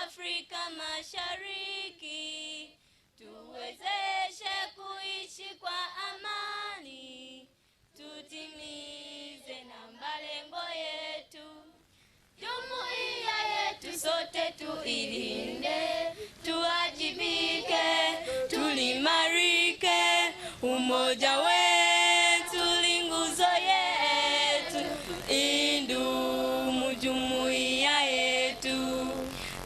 Afrika Mashariki, tuwezeshe kuishi kwa amani, tutimize na malengo yetu. Jumuiya yetu sote tuilinde, tuwajibike, tulimarike, umoja wetu linguzo yetu, indumu jumuiya yetu.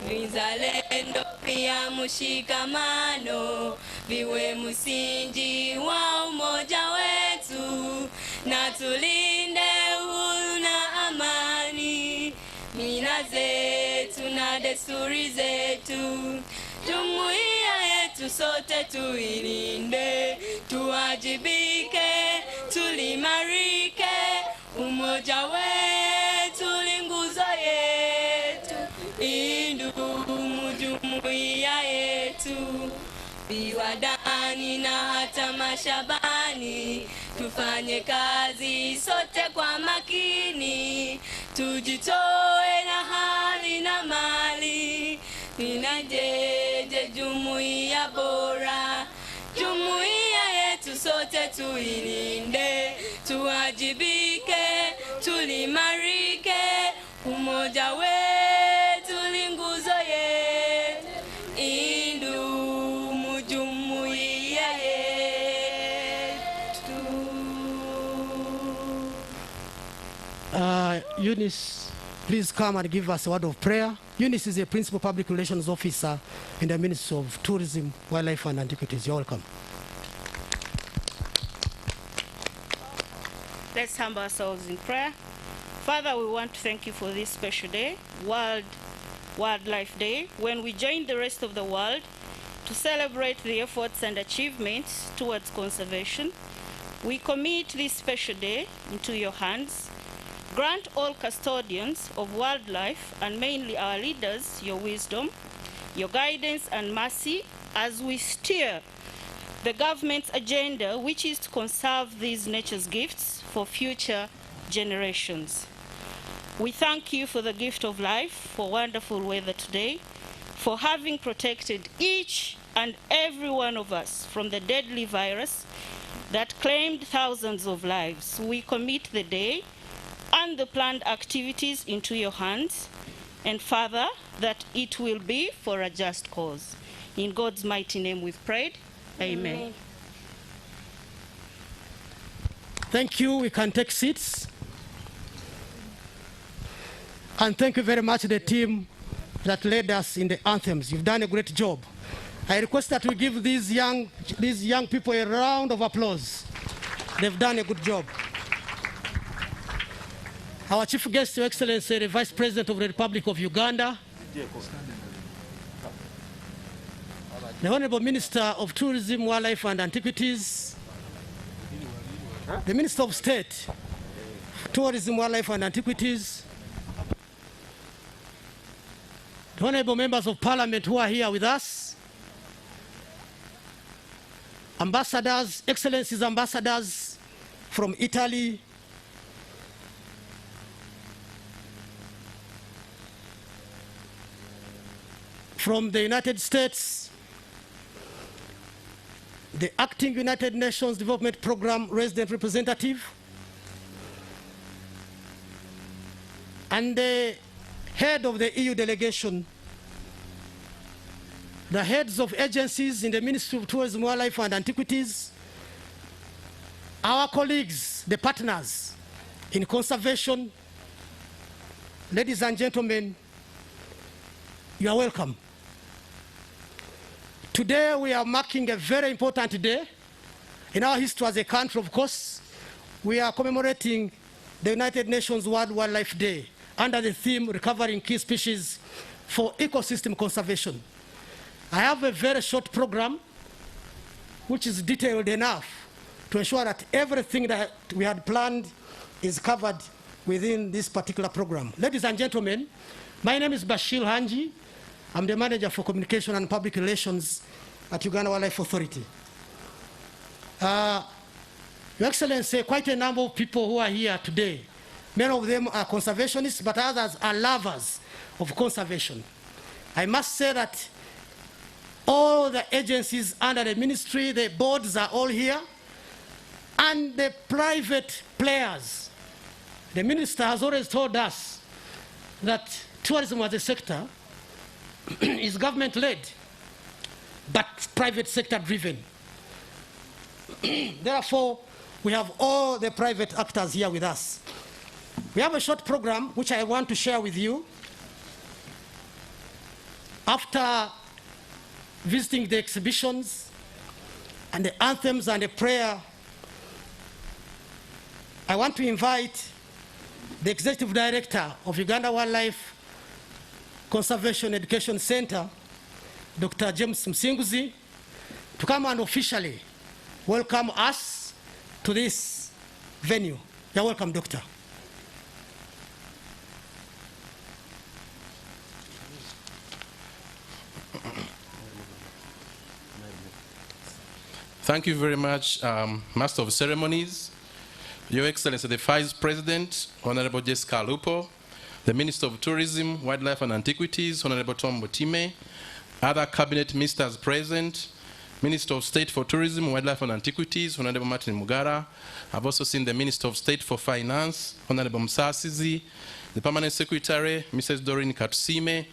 Vizalendo pia mushikamano viwe msingi wa umoja wetu, na tulinde uhuru na amani, mila zetu na desturi zetu. Jumuiya yetu sote tuilinde, tuwajibike, tulimarike, umoja wetu linguzo yetu, indumu jumuiya yetu. Viwandani na hata mashambani, tufanye kazi sote kwa makini, tujitoe na hali na mali, ninajeje jumuiya bora. Jumuiya yetu sote tuilinde, tuwajibike, tulimarike, umoja wetu ni nguzo yetu, idumu jumuiya yetu. Eunice, please come and give us a word of prayer. Eunice is a Principal Public Relations Officer in the Ministry of Tourism, Wildlife and Antiquities. You're welcome. Let's humble ourselves in prayer. Father, we want to thank you for this special day, Wildlife Day, when we join the rest of the world to celebrate the efforts and achievements towards conservation. We commit this special day into your hands. Grant all custodians of wildlife, and mainly our leaders, your wisdom, your guidance and mercy as we steer the government's agenda, which is to conserve these nature's gifts for future generations. We thank you for the gift of life, for wonderful weather today, for having protected each and every one of us from the deadly virus that claimed thousands of lives. We commit the day and the planned activities into your hands, and Father, that it will be for a just cause. In God's mighty name we've prayed. Amen. Amen. Thank you. We can take seats. And thank you very much to the team that led us in the anthems. You've done a great job. I request that we give these young people a round of applause. They've done a good job. Our chief guest, Your Excellency, the Vice President of the Republic of Uganda, the Honorable Minister of Tourism, Wildlife and Antiquities, the Minister of State, Tourism, Wildlife and Antiquities, the Honorable Members of Parliament who are here with us, ambassadors, Excellencies ambassadors from Italy, from the United States, the acting United Nations Development Program resident representative, and the head of the EU delegation, the heads of agencies in the Ministry of Tourism, Wildlife and Antiquities, our colleagues, the partners in conservation, ladies and gentlemen, you are welcome. Today we are marking a very important day in our history as a country. Of course, we are commemorating the United Nations World Wildlife Day under the theme Recovering Key Species for Ecosystem Conservation. I have a very short program which is detailed enough to ensure that everything that we had planned is covered within this particular program. Ladies and gentlemen, my name is Bashir Hanji. I'm the Manager for Communication and Public Relations at Uganda Wildlife Authority. Your Excellency, quite a number of people who are here today, many of them are conservationists, but others are lovers of conservation. I must say that all the agencies under the ministry, the boards are all here, and the private players. The minister has always told us that tourism as a sector is government-led, but private sector-driven. Therefore, we have all the private actors here with us. We have a short program which I want to share with you. After visiting the exhibitions and the anthems and the prayer, I want to invite the Executive Director of Uganda Wildlife Conservation Education Center, Dr. James Msinguzi, to come and officially welcome us to this venue. You're welcome, Doctor. Thank you very much, Master of Ceremonies, Your Excellency the Vice President, Honorable Jessica Lupo, the Minister of Tourism, Wildlife and Antiquities, Honorable Tom Mutime, other cabinet ministers present, Minister of State for Tourism, Wildlife and Antiquities, Honorable Martin Mugara. I've also seen the Minister of State for Finance, Honorable Msasizi, the Permanent Secretary, Mrs. Doreen Katusime,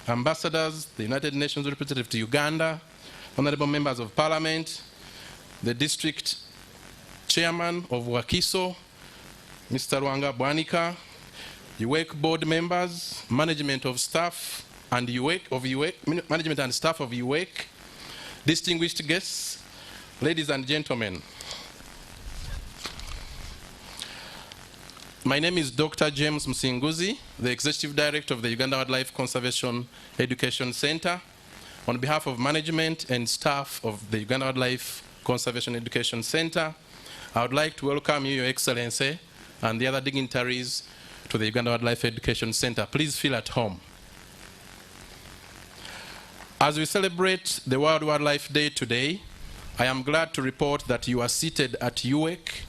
ambassadors, the United Nations representative to Uganda, honorable members of Parliament, the district chairman of Wakiso, Mr. Rwanga Bwanika, UWEC board members, management of staff and management and staff of UWEC, distinguished guests, ladies and gentlemen. My name is Dr. James Msinguzi, the Executive Director of the Uganda Wildlife Conservation Education Center. On behalf of management and staff of the Uganda Wildlife Conservation Education Center, I would like to welcome you, Your Excellency, and the other dignitaries to the Uganda Wildlife Education Center. Please feel at home. As we celebrate the World Wildlife Day today, I am glad to report that you are seated at UWEC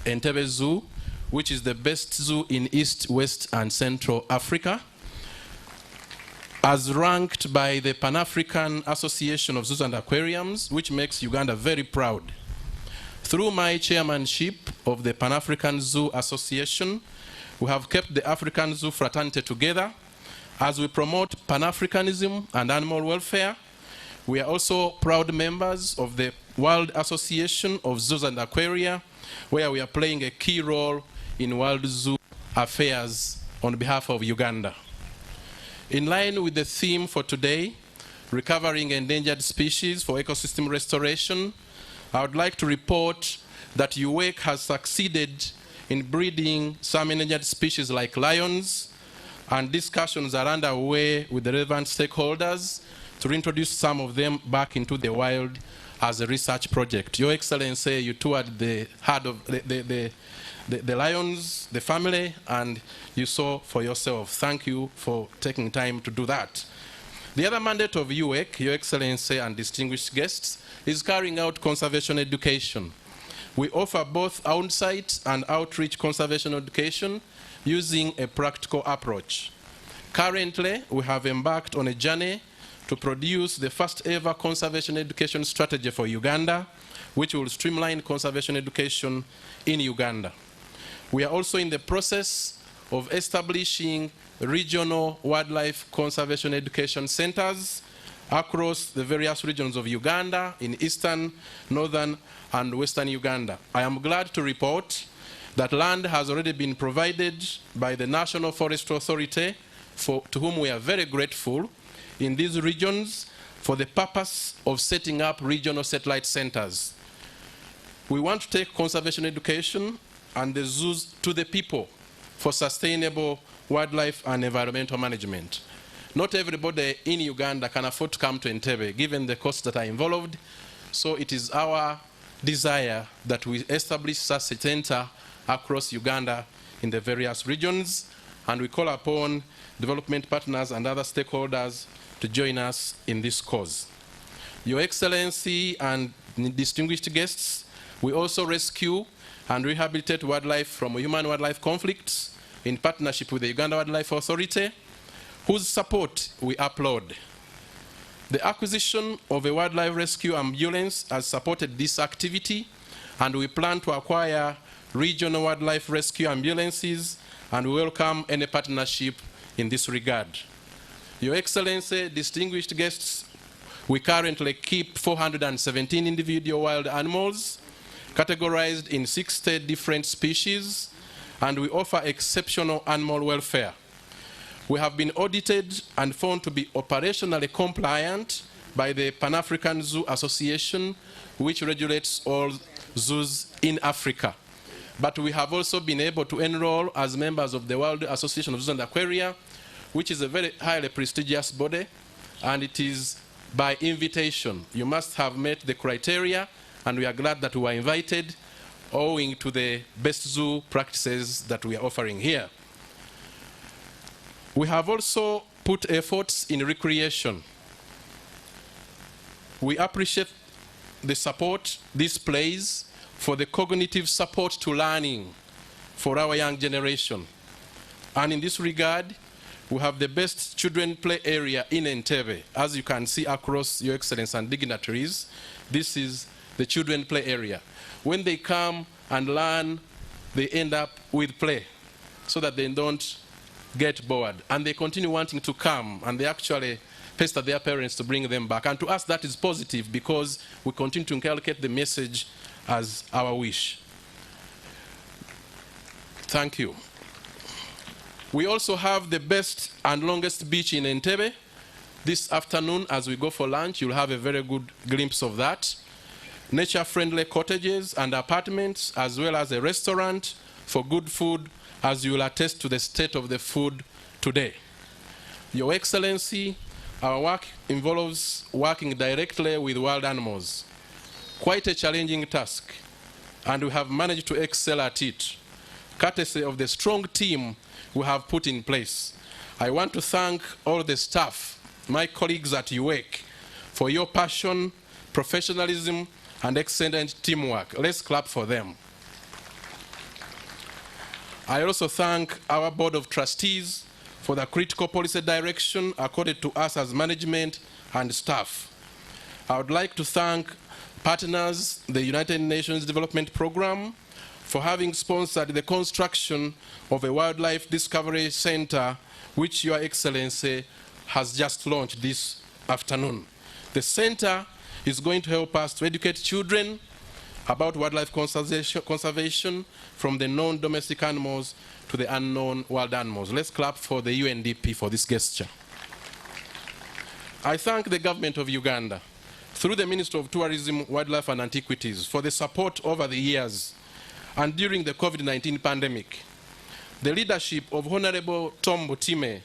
Entebbe Zoo, which is the best zoo in East, West, and Central Africa, as ranked by the Pan-African Association of Zoos and Aquariums, which makes Uganda very proud. Through my chairmanship of the Pan-African Zoo Association, we have kept the African Zoo fraternity together as we promote Pan-Africanism and animal welfare. We are also proud members of the World Association of Zoos and Aquaria, where we are playing a key role in World Zoo affairs on behalf of Uganda. In line with the theme for today, recovering endangered species for ecosystem restoration, I would like to report that UWEC has succeeded in breeding some endangered species like lions, and discussions are underway with the relevant stakeholders to reintroduce some of them back into the wild as a research project. Your Excellency, you toured the heart of the lions, the family, and you saw for yourself. Thank you for taking time to do that. The other mandate of UWEC, Your Excellency and distinguished guests, is carrying out conservation education. We offer both on-site and outreach conservation education using a practical approach. Currently, we have embarked on a journey to produce the first ever conservation education strategy for Uganda, which will streamline conservation education in Uganda. We are also in the process of establishing regional wildlife conservation education centers across the various regions of Uganda in eastern, northern, and western Uganda. I am glad to report that land has already been provided by the National Forest Authority, to whom we are very grateful, in these regions for the purpose of setting up regional satellite centers. We want to take conservation education and the zoos to the people for sustainable wildlife and environmental management. Not everybody in Uganda can afford to come to Entebbe, given the costs that are involved, so it is our desire that we establish such a center across Uganda in the various regions, and we call upon development partners and other stakeholders to join us in this cause. Your Excellency and distinguished guests, we also rescue and rehabilitate wildlife from human-wildlife conflicts in partnership with the Uganda Wildlife Authority, whose support we applaud. The acquisition of a wildlife rescue ambulance has supported this activity, and we plan to acquire regional wildlife rescue ambulances, and we welcome any partnership in this regard. Your Excellency, distinguished guests, we currently keep 417 individual wild animals categorized in 60 different species, and we offer exceptional animal welfare. We have been audited and found to be operationally compliant by the Pan-African Zoo Association, which regulates all zoos in Africa. But we have also been able to enroll as members of the World Association of Zoos and Aquaria, which is a very highly prestigious body, and it is by invitation. You must have met the criteria, and we are glad that we were invited, owing to the best zoo practices that we are offering here. We have also put efforts in recreation. We appreciate the support this plays for the cognitive support to learning for our young generation. And in this regard, we have the best children play area in Entebbe. As you can see across, Your Excellency and dignitaries, this is the children play area. When they come and learn, they end up with play so that they don't get bored. And they continue wanting to come, and they actually pester their parents to bring them back. And to us, that is positive because we continue to inculcate the message as our wish. Thank you. We also have the best and longest beach in Entebbe. This afternoon, as we go for lunch, you'll have a very good glimpse of that. Nature-friendly cottages and apartments, as well as a restaurant for good food, as you will attest to the state of the food today. Your Excellency, our work involves working directly with wild animals. Quite a challenging task, and we have managed to excel at it, courtesy of the strong team we have put in place. I want to thank all the staff, my colleagues at UWEC, for your passion, professionalism, and excellent teamwork. Let's clap for them. I also thank our Board of Trustees for the critical policy direction accorded to us as management and staff. I would like to thank partners, the United Nations Development Programme, for having sponsored the construction of a wildlife discovery center, which Your Excellency has just launched this afternoon. The center is going to help us to educate children about wildlife conservation from the known domestic animals to the unknown wild animals. Let's clap for the UNDP for this gesture. I thank the government of Uganda, through the Ministry of Tourism, Wildlife and Antiquities, for the support over the years and during the COVID-19 pandemic. The leadership of Honorable Tom Butime,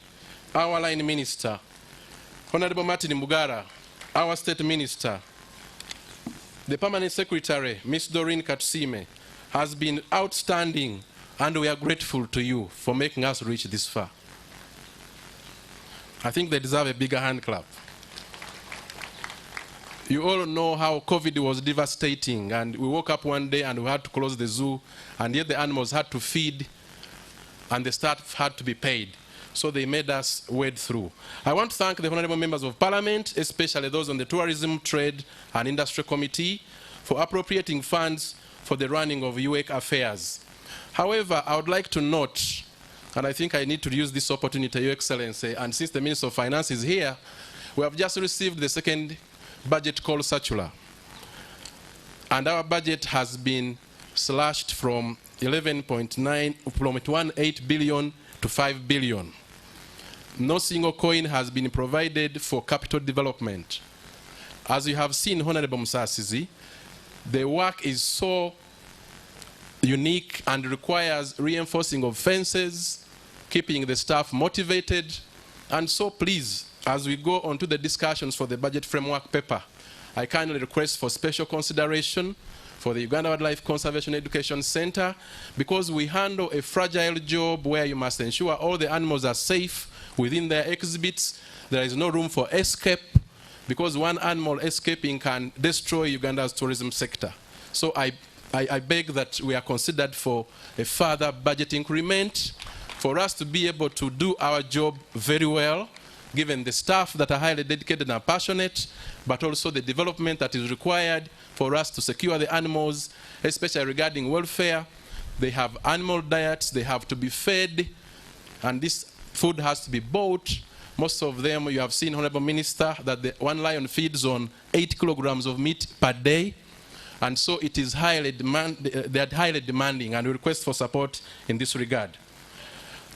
our line minister, Honorable Martin Mugara, our state minister, the permanent secretary, Ms. Doreen Katsime, has been outstanding, and we are grateful to you for making us reach this far. I think they deserve a bigger hand clap. You all know how COVID was devastating, and we woke up one day and we had to close the zoo, and yet the animals had to feed, and the staff had to be paid. So they made us wade through. I want to thank the honorable members of parliament, especially those on the Tourism, Trade and Industry Committee, for appropriating funds for the running of UWEC affairs. However, I would like to note, and I think I need to use this opportunity, Your Excellency, and since the Minister of Finance is here, we have just received the second budget call circular, and our budget has been slashed from 18 billion to 5 billion. No single coin has been provided for capital development. As you have seen, Honorable Musasizi, the work is so unique and requires reinforcing of fences, keeping the staff motivated, and so please, as we go on to the discussions for the budget framework paper, I kindly request for special consideration for the Uganda Wildlife Conservation Education Center, because we handle a fragile job where you must ensure all the animals are safe within their exhibits. There is no room for escape, because one animal escaping can destroy Uganda's tourism sector. So I beg that we are considered for a further budget increment for us to be able to do our job very well, given the staff that are highly dedicated and passionate, but also the development that is required for us to secure the animals, especially regarding welfare. They have animal diets, they have to be fed, and this food has to be bought. Most of them, you have seen, Honorable Minister, that the one lion feeds on 8 kilograms of meat per day, and so it is they are highly demanding, and we request for support in this regard.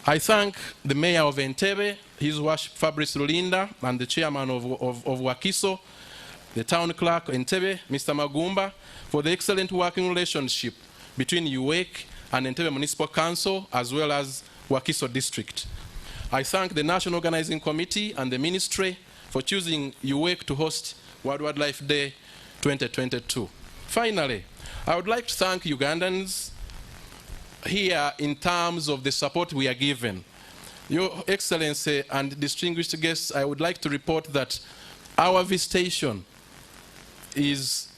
I thank the Mayor of Entebbe, His Worship Fabrice Lulinda, and the Chairman of Wakiso, the Town Clerk Entebbe, Mr. Magumba, for the excellent working relationship between UWEC and Entebbe Municipal Council, as well as Wakiso District. I thank the National Organizing Committee and the Ministry for choosing UWEC to host World Wildlife Day 2022. Finally, I would like to thank Ugandans here in terms of the support we are given. Your Excellency and distinguished guests, I would like to report that our visitation is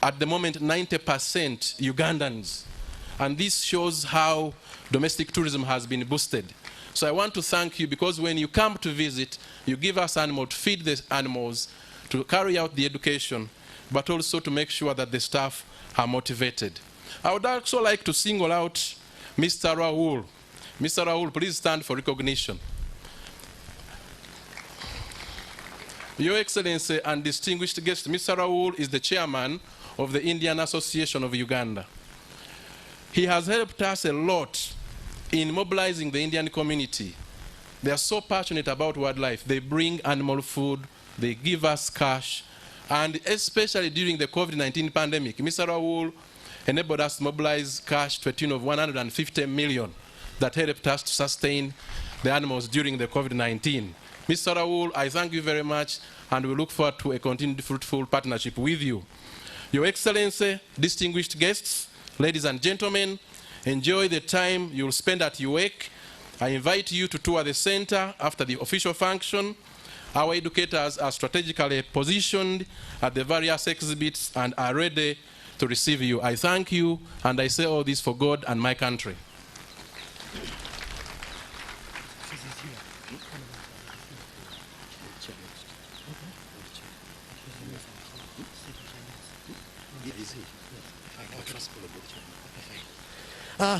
at the moment 90% Ugandans, and this shows how domestic tourism has been boosted. So I want to thank you because when you come to visit, you give us animals to feed the animals, to carry out the education, but also to make sure that the staff are motivated. I would also like to single out Mr. Raoul. Mr. Raoul, please stand for recognition. Your Excellency and distinguished guest, Mr. Raoul is the chairman of the Indian Association of Uganda. He has helped us a lot in mobilizing the Indian community. They are so passionate about wildlife. They bring animal food, they give us cash, and especially during the COVID-19 pandemic, Mr. Raoul enabled us to mobilize cash to a tune of 150 million that helped us to sustain the animals during the COVID-19. Mr. Raoul, I thank you very much, and we look forward to a continued fruitful partnership with you. Your Excellency, distinguished guests, ladies and gentlemen, enjoy the time you'll spend at UWEC. I invite you to tour the center after the official function. Our educators are strategically positioned at the various exhibits and are ready to receive you. I thank you, and I say all this for God and my country.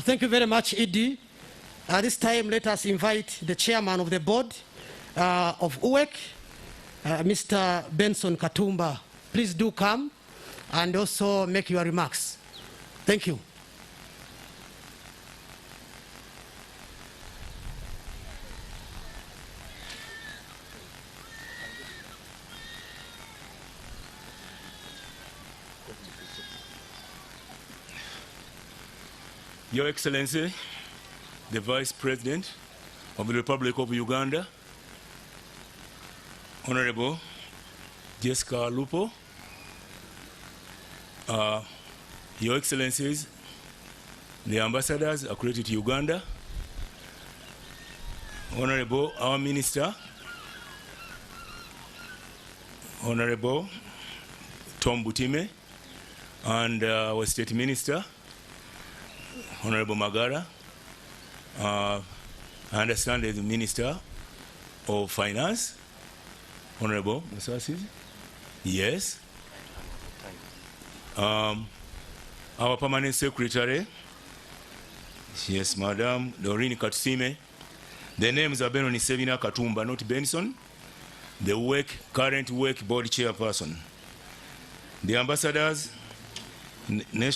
Thank you very much, Edie. At this time, let us invite the chairman of the board of UWEC, Mr. Benson Katumba. Please do come and also make your remarks. Thank you. Your Excellency, the Vice President of the Republic of Uganda, Honorable Jessica Lupo, Your Excellencies, the ambassadors accredited to Uganda, Honorable our Minister, Honorable Tom Butime, and our State Minister, Honorable Magara, I understand the Minister of Finance, Honorable Masasi. Yes. Our Permanent Secretary, yes, Madam Doreen Katsime. The names are Benoni Sevina Katumba, not Benson, the UWEC, current UWEC board chairperson. The ambassadors,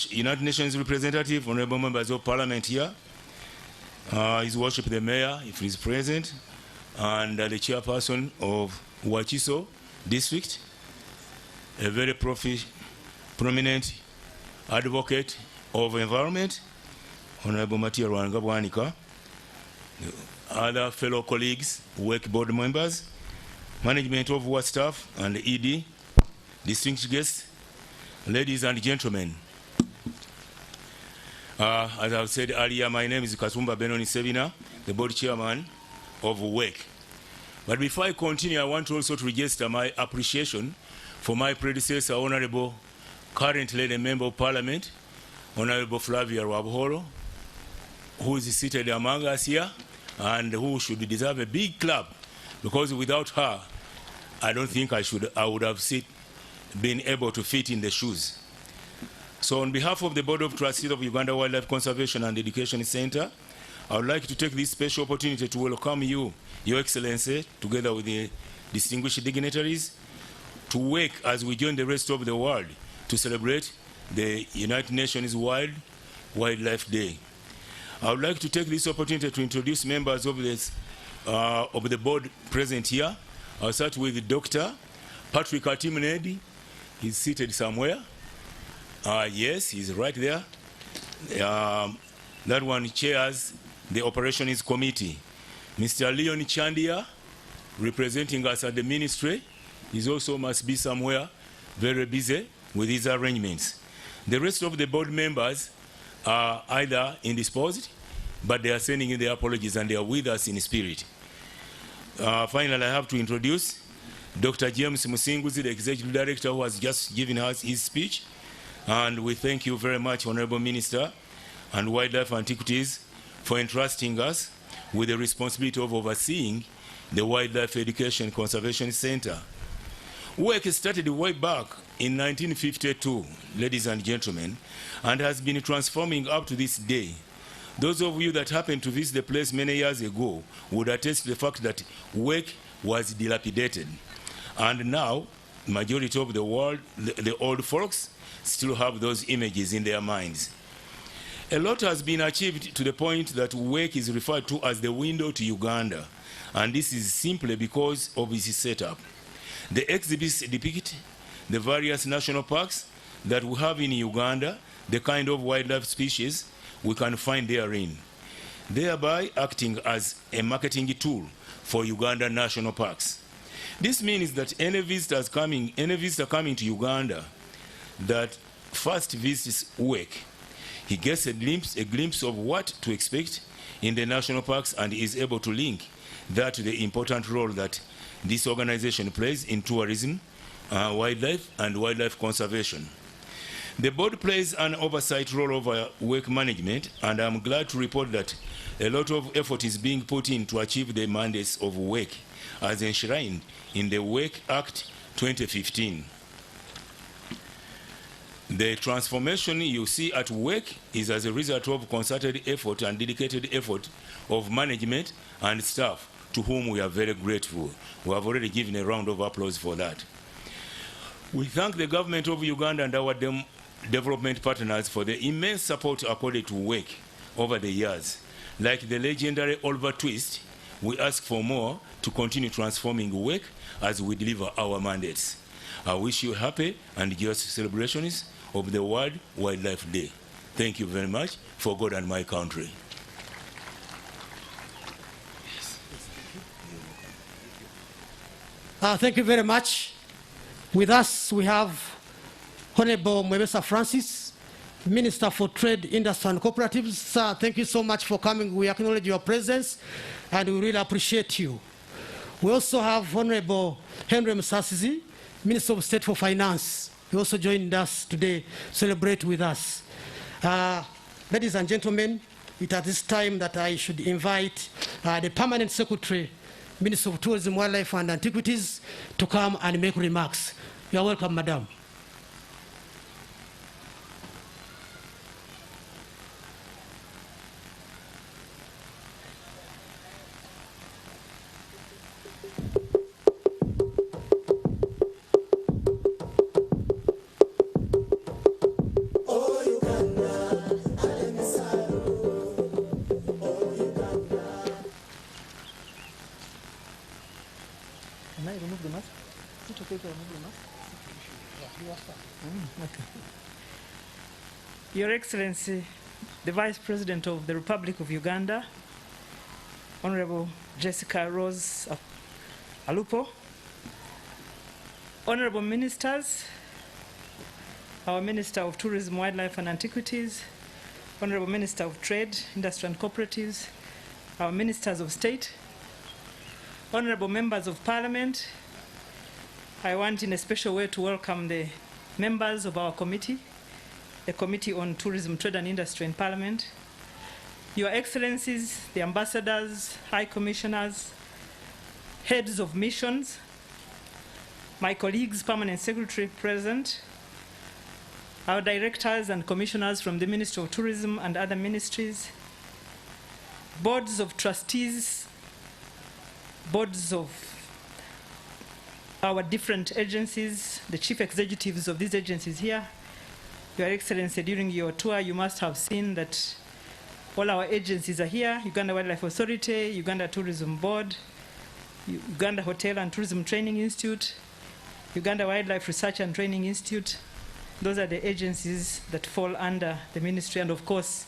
United Nations representative, honorable members of parliament here, His Worship the Mayor, if he is present, and the chairperson of Wachiso district, a very prominent advocate of environment, Honorable Matia Rwangabwanika, other fellow colleagues, UWEC board members, management of UWEC staff, and the ED, distinguished guests, ladies and gentlemen. As I've said earlier, my name is Kasumba Benoni Sevina, the board chairman of UWEC. But before I continue, I want also to register my appreciation for my predecessor, Honorable, currently the Member of Parliament, Honorable Flavia Rwabuholo, who is seated among us here, and who should deserve a big clap, because without her, I don't think I would have been able to fit in the shoes. So on behalf of the Board of Trustees of Uganda Wildlife Conservation and Education Center, I would like to take this special opportunity to welcome you, Your Excellency, together with the distinguished dignitaries, to UWEC as we join the rest of the world to celebrate the United Nations Wildlife Day. I would like to take this opportunity to introduce members of the board present here. I'll start with Dr. Patrick Atimunedi. He's seated somewhere. Yes, he's right there. That one chairs the Operations Committee. Mr. Leon Chandia, representing us at the ministry, he also must be somewhere very busy with his arrangements. The rest of the board members are either indisposed, but they are sending in their apologies and they are with us in spirit. Finally, I have to introduce Dr. James Musinguzi, the Executive Director, who has just given us his speech. And we thank you very much, Honorable Minister and Wildlife Antiquities, for entrusting us with the responsibility of overseeing the Wildlife Education Conservation Center. UWEC started way back in 1952, ladies and gentlemen, and has been transforming up to this day. Those of you that happened to visit the place many years ago would attest to the fact that UWEC was dilapidated. And now, majority of the world, the old folks, still have those images in their minds. A lot has been achieved to the point that UWEC is referred to as the window to Uganda, and this is simply because of its setup. The exhibits depict the various national parks that we have in Uganda, the kind of wildlife species we can find therein, thereby acting as a marketing tool for Uganda national parks. This means that any visitor coming to Uganda that first visits UWEC, he gets a glimpse of what to expect in the national parks and is able to link that to the important role that this organization plays in tourism, wildlife, and wildlife conservation. The board plays an oversight role over UWEC management, and I'm glad to report that a lot of effort is being put in to achieve the mandates of UWEC as enshrined in the UWEC Act 2015. The transformation you see at UWEC is as a result of concerted effort and dedicated effort of management and staff, to whom we are very grateful. We have already given a round of applause for that. We thank the government of Uganda and our development partners for the immense support accorded to UWEC over the years. Like the legendary Oliver Twist, we ask for more to continue transforming UWEC as we deliver our mandates. I wish you happy and joyous celebrations of the World Wildlife Day. Thank you very much for God and my country. Thank you very much. With us, we have Honorable Mwebesa Francis, Minister for Trade, Industry and Cooperatives. Sir, thank you so much for coming. We acknowledge your presence, and we really appreciate you. We also have Honorable Henry Musasizi, Minister of State for Finance. He also joined us today to celebrate with us. Ladies and gentlemen, it at this time that I should invite the Permanent Secretary, Minister of Tourism, Wildlife and Antiquities, to come and make remarks. You are welcome, Madam. Can I remove the mask? Is it okay to remove the mask? Okay. Your Excellency, the Vice President of the Republic of Uganda, Honorable Jessica Rose Alupo, Honorable Ministers, our Minister of Tourism, Wildlife and Antiquities, Honorable Minister of Trade, Industry and Cooperatives, our Ministers of State, Honorable Members of Parliament, I want in a special way to welcome the members of our committee, the Committee on Tourism, Trade and Industry in Parliament, Your Excellencies, the ambassadors, high commissioners, heads of missions, my colleagues, permanent secretary present, our directors and commissioners from the Ministry of Tourism and other ministries, boards of trustees, boards of our different agencies, the chief executives of these agencies here. Your Excellency, during your tour, you must have seen that all our agencies are here: Uganda Wildlife Authority, Uganda Tourism Board, Uganda Hotel and Tourism Training Institute, Uganda Wildlife Research and Training Institute. Those are the agencies that fall under the ministry, and of course,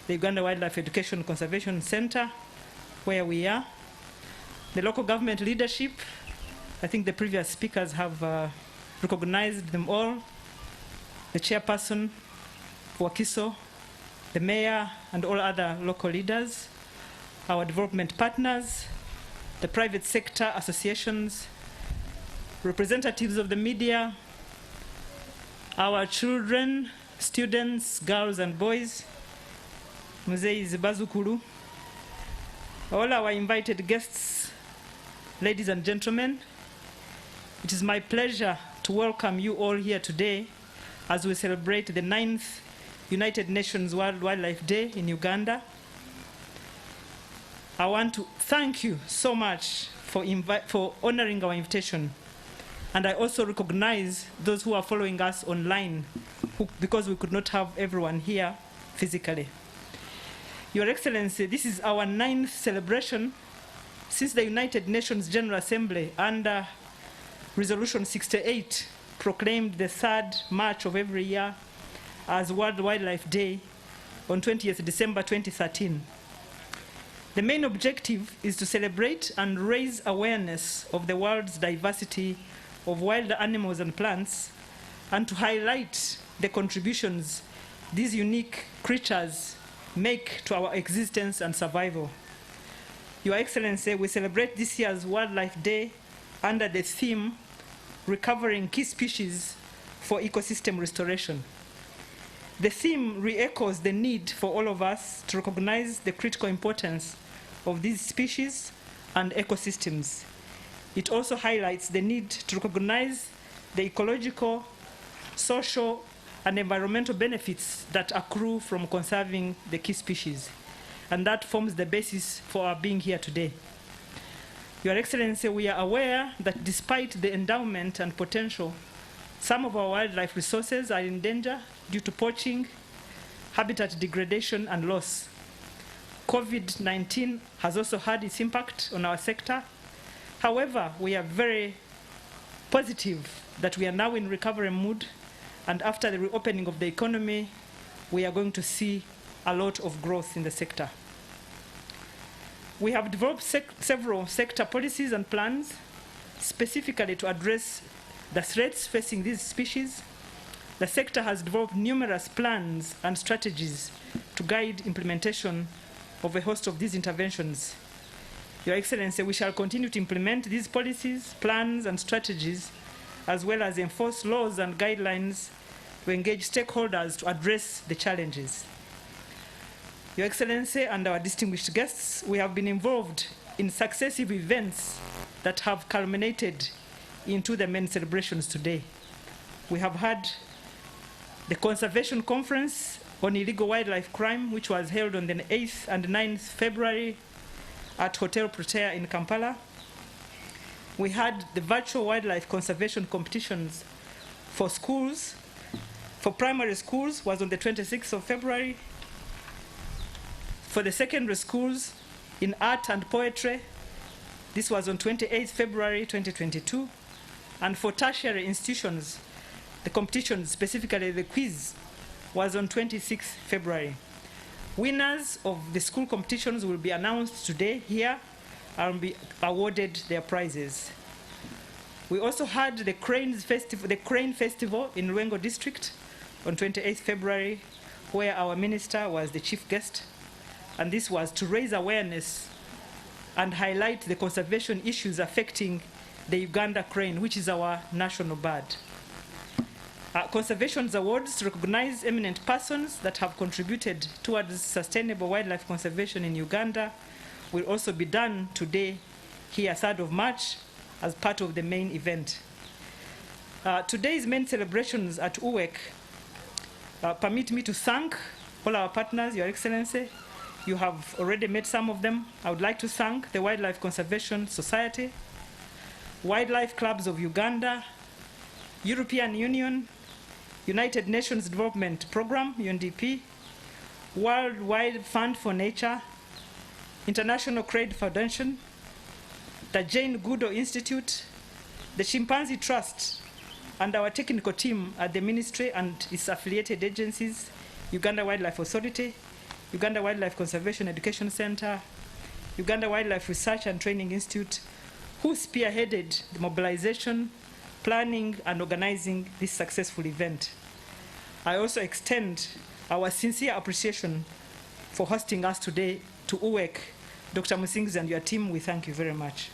the Uganda Wildlife Education Conservation Center, where we are. The local government leadership, I think the previous speakers have recognized them all. The chairperson, Wakiso, the mayor, and all other local leaders, our development partners, the private sector associations, representatives of the media, our children, students, girls and boys, Muzei Zibazukulu, All our invited guests, ladies and gentlemen, it is my pleasure to welcome you all here today as we celebrate the 9th United Nations World Wildlife Day in Uganda. I want to thank you so much for honoring our invitation. And I also recognize those who are following us online because we could not have everyone here physically. Your Excellency, this is our 9th celebration since the United Nations General Assembly under Resolution 68 proclaimed the 3rd March of every year as World Wildlife Day on 20th December 2013. The main objective is to celebrate and raise awareness of the world's diversity of wild animals and plants, and to highlight the contributions these unique creatures make to our existence and survival. Your Excellency, we celebrate this year's Wildlife Day under the theme, Recovering Key Species for Ecosystem Restoration. The theme re-echoes the need for all of us to recognize the critical importance of these species and ecosystems. It also highlights the need to recognize the ecological, social, and environmental benefits that accrue from conserving the key species. And that forms the basis for our being here today. Your Excellency, we are aware that despite the endowment and potential, some of our wildlife resources are in danger due to poaching, habitat degradation, and loss. COVID-19 has also had its impact on our sector. However, we are very positive that we are now in recovery mood, and after the reopening of the economy, we are going to see a lot of growth in the sector. We have developed several sector policies and plans specifically to address the threats facing these species. The sector has developed numerous plans and strategies to guide implementation of a host of these interventions. Your Excellency, we shall continue to implement these policies, plans, and strategies, as well as enforce laws and guidelines to engage stakeholders to address the challenges. Your Excellency and our distinguished guests, we have been involved in successive events that have culminated into the main celebrations today. We have had the Conservation Conference on Illegal Wildlife Crime, which was held on the 8th and 9th February at Hotel Protea in Kampala. We had the virtual wildlife conservation competitions for schools. For primary schools was on the 26th of February. For the secondary schools in art and poetry, this was on 28th February 2022. And for tertiary institutions, the competition, specifically the quiz, was on 26th February. Winners of the school competitions will be announced today here and be awarded their prizes. We also had the Crane Festival in Lwengo District on 28th February, where our minister was the chief guest. And this was to raise awareness and highlight the conservation issues affecting the Uganda crane, which is our national bird. Conservation awards recognize eminent persons that have contributed towards sustainable wildlife conservation in Uganda will also be done today, here, 3rd of March, as part of the main event. Today's main celebrations at UWEC permit me to thank all our partners, Your Excellency. You have already met some of them. I would like to thank the Wildlife Conservation Society, Wildlife Clubs of Uganda, European Union, United Nations Development Programme, UNDP, Worldwide Fund for Nature, International Trade Foundation, the Jane Goodall Institute, the Chimpanzee Trust, and our technical team at the Ministry and its affiliated agencies, Uganda Wildlife Authority, Uganda Wildlife Conservation Education Center, Uganda Wildlife Research and Training Institute, who spearheaded the mobilization, planning, and organizing this successful event. I also extend our sincere appreciation for hosting us today to UWEC. Dr. Musingzi and your team, we thank you very much.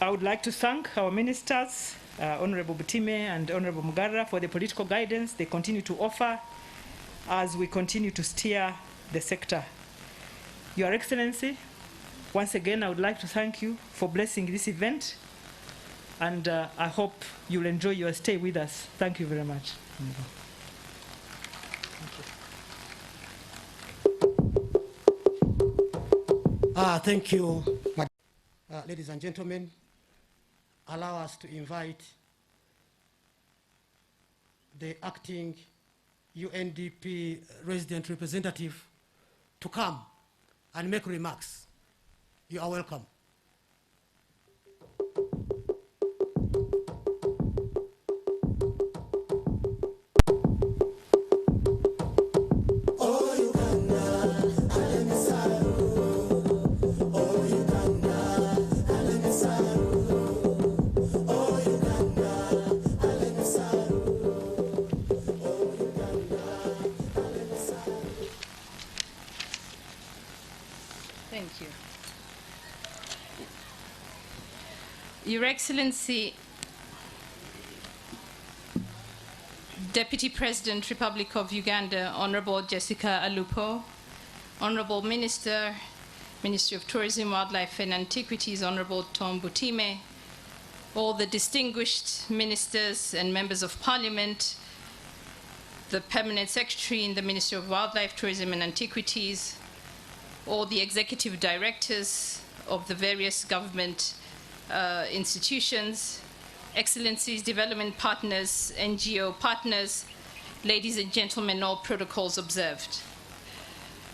I would like to thank our ministers, Honorable Butime and Honorable Mugara, for the political guidance they continue to offer as we continue to steer the sector. Your Excellency, once again, I would like to thank you for blessing this event, and I hope you'll enjoy your stay with us. Thank you very much. Thank you. Ladies and gentlemen, allow us to invite the acting UNDP resident representative to come and make remarks. You are welcome. Thank you. Your Excellency, Deputy President, Republic of Uganda, Honorable Jessica Alupo, Honorable Minister, Ministry of Tourism, Wildlife and Antiquities, Honorable Tom Butime, all the distinguished ministers and members of Parliament, the Permanent Secretary in the Ministry of Wildlife, Tourism and Antiquities, all the executive directors of the various government institutions, Excellencies, development partners, NGO partners, ladies and gentlemen, all protocols observed.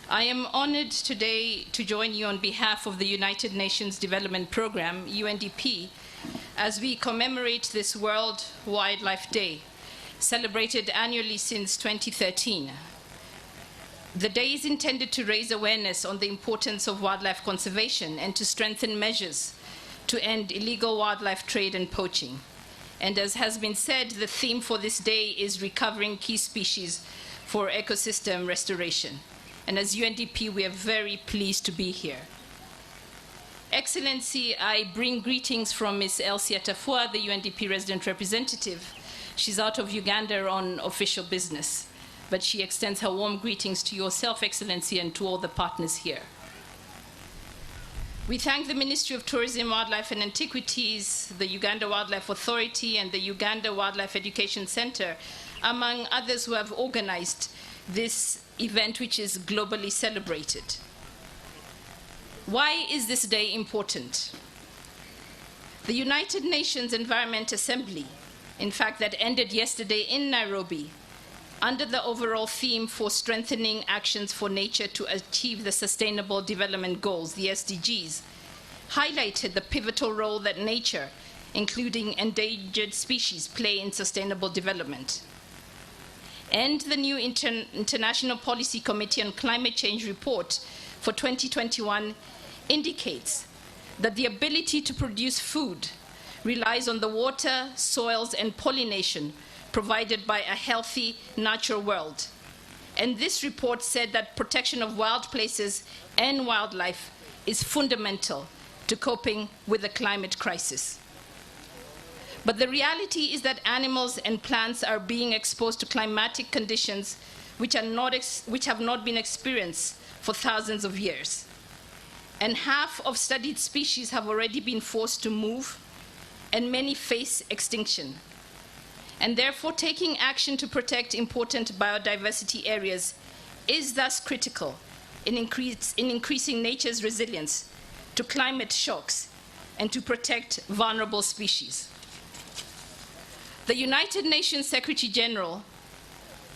I am honored today to join you on behalf of the United Nations Development Programme, UNDP, as we commemorate this World Wildlife Day, celebrated annually since 2013. The day is intended to raise awareness on the importance of wildlife conservation and to strengthen measures to end illegal wildlife trade and poaching. And as has been said, the theme for this day is recovering key species for ecosystem restoration. And as UNDP, we are very pleased to be here. Excellency, I bring greetings from Ms. Elsie Atafua, the UNDP resident representative. She's out of Uganda on official business, but she extends her warm greetings to yourself, Excellency, and to all the partners here. We thank the Ministry of Tourism, Wildlife and Antiquities, the Uganda Wildlife Authority, and the Uganda Wildlife Education Center, among others who have organized this event, which is globally celebrated. Why is this day important? The United Nations Environment Assembly, in fact, that ended yesterday in Nairobi, under the overall theme for strengthening actions for nature to achieve the Sustainable Development Goals, the SDGs, highlighted the pivotal role that nature, including endangered species, play in sustainable development. And the new International Policy Committee on Climate Change report for 2021 indicates that the ability to produce food relies on the water, soils, and pollination provided by a healthy natural world. And this report said that protection of wild places and wildlife is fundamental to coping with the climate crisis. But the reality is that animals and plants are being exposed to climatic conditions which have not been experienced for thousands of years. And half of studied species have already been forced to move, and many face extinction. And therefore, taking action to protect important biodiversity areas is thus critical in increasing nature's resilience to climate shocks and to protect vulnerable species. The United Nations Secretary General,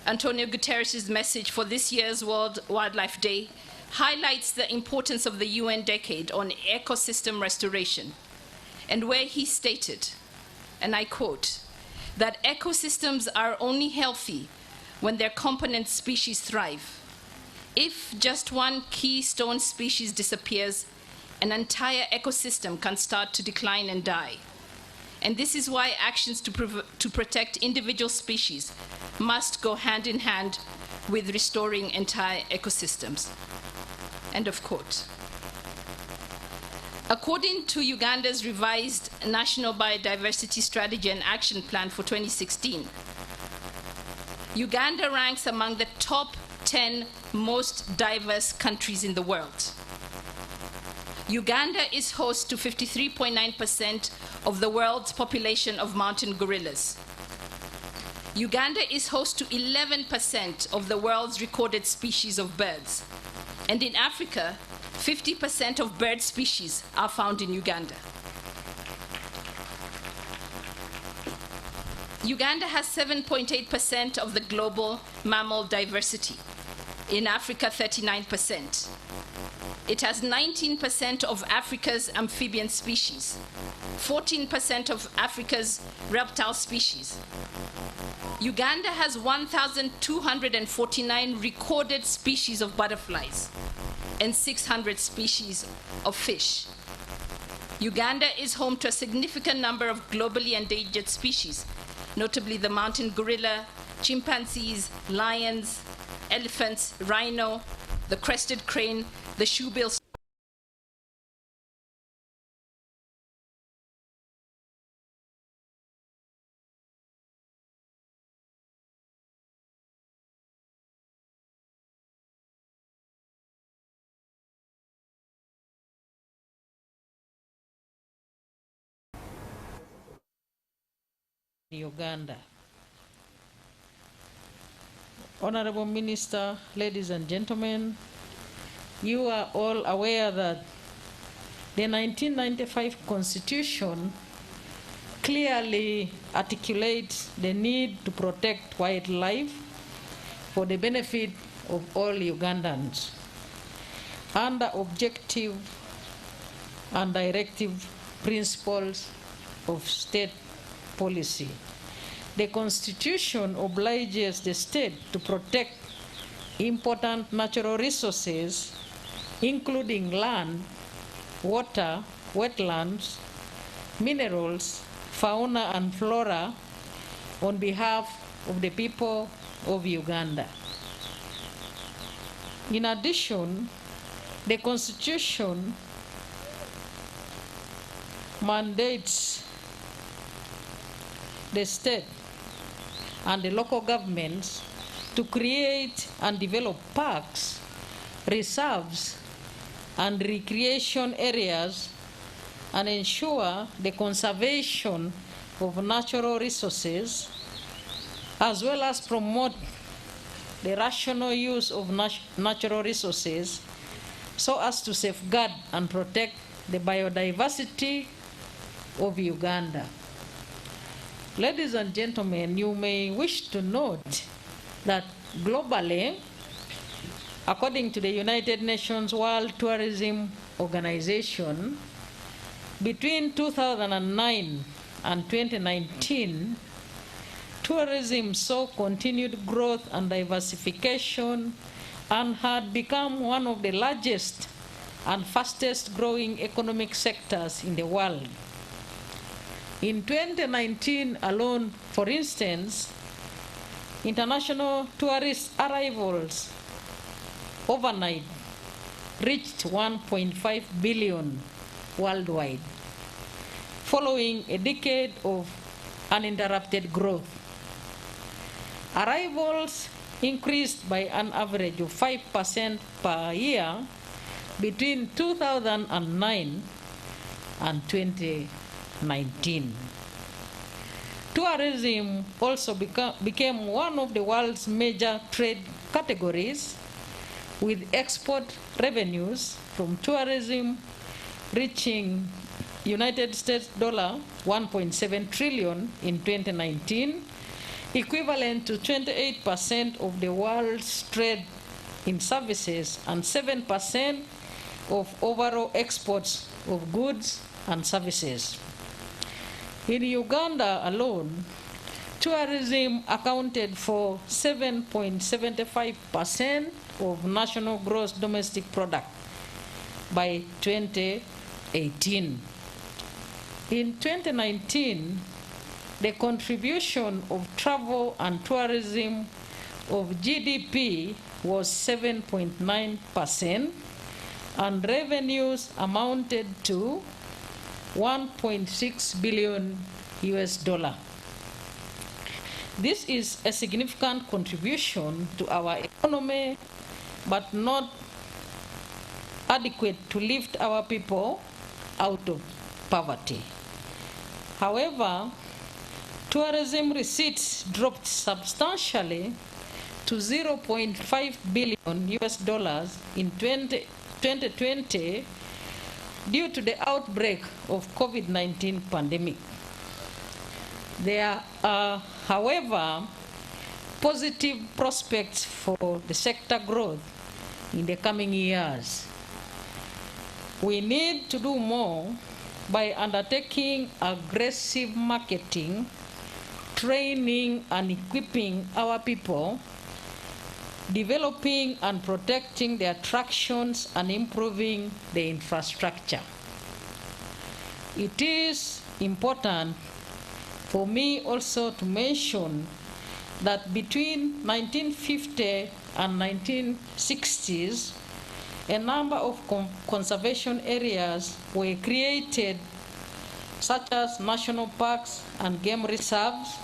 Antonio Guterres' message for this year's World Wildlife Day highlights the importance of the UN decade on ecosystem restoration, and where he stated, and I quote, that ecosystems are only healthy when their component species thrive. If just one keystone species disappears, an entire ecosystem can start to decline and die. And this is why actions to protect individual species must go hand in hand with restoring entire ecosystems. End of quote. According to Uganda's revised National Biodiversity Strategy and Action Plan for 2016, Uganda ranks among the top 10 most diverse countries in the world. Uganda is host to 53.9% of the world's population of mountain gorillas. Uganda is host to 11% of the world's recorded species of birds. And in Africa, 50% of bird species are found in Uganda. Uganda has 7.8% of the global mammal diversity. In Africa, 39%. It has 19% of Africa's amphibian species, 14% of Africa's reptile species. Uganda has 1,249 recorded species of butterflies and 600 species of fish. Uganda is home to a significant number of globally endangered species, notably the mountain gorilla, chimpanzees, lions, elephants, rhino, the crested crane, the shoebill. Uganda. Honorable Minister, ladies and gentlemen, you are all aware that the 1995 Constitution clearly articulates the need to protect wildlife for the benefit of all Ugandans under objective and directive principles of state policy. The Constitution obliges the state to protect important natural resources, including land, water, wetlands, minerals, fauna and flora, on behalf of the people of Uganda. In addition, the Constitution mandates the state and the local governments to create and develop parks, reserves, and recreation areas and ensure the conservation of natural resources, as well as promote the rational use of natural resources so as to safeguard and protect the biodiversity of Uganda. Ladies and gentlemen, you may wish to note that globally, according to the United Nations World Tourism Organization, between 2009 and 2019, tourism saw continued growth and diversification and had become one of the largest and fastest growing economic sectors in the world. In 2019 alone, for instance, international tourist arrivals overnight reached 1.5 billion worldwide, following a decade of uninterrupted growth. Arrivals increased by an average of 5% per year between 2009 and 2019. Tourism also became one of the world's major trade categories, with export revenues from tourism reaching United States $1.7 trillion in 2019, equivalent to 28% of the world's trade in services and 7% of overall exports of goods and services. In Uganda alone, tourism accounted for 7.75% of national gross domestic product by 2018. In 2019, the contribution of travel and tourism of GDP was 7.9%, and revenues amounted to $1.6 billion. This is a significant contribution to our economy, but not adequate to lift our people out of poverty. However, tourism receipts dropped substantially to 0.5 billion US dollars in 2020 due to the outbreak of COVID-19 pandemic. There are, however, positive prospects for the sector growth in the coming years. We need to do more by undertaking aggressive marketing, training and equipping our people, developing and protecting the attractions and improving the infrastructure. It is important for me also to mention that between 1950 and 1960s, a number of conservation areas were created, such as national parks and game reserves,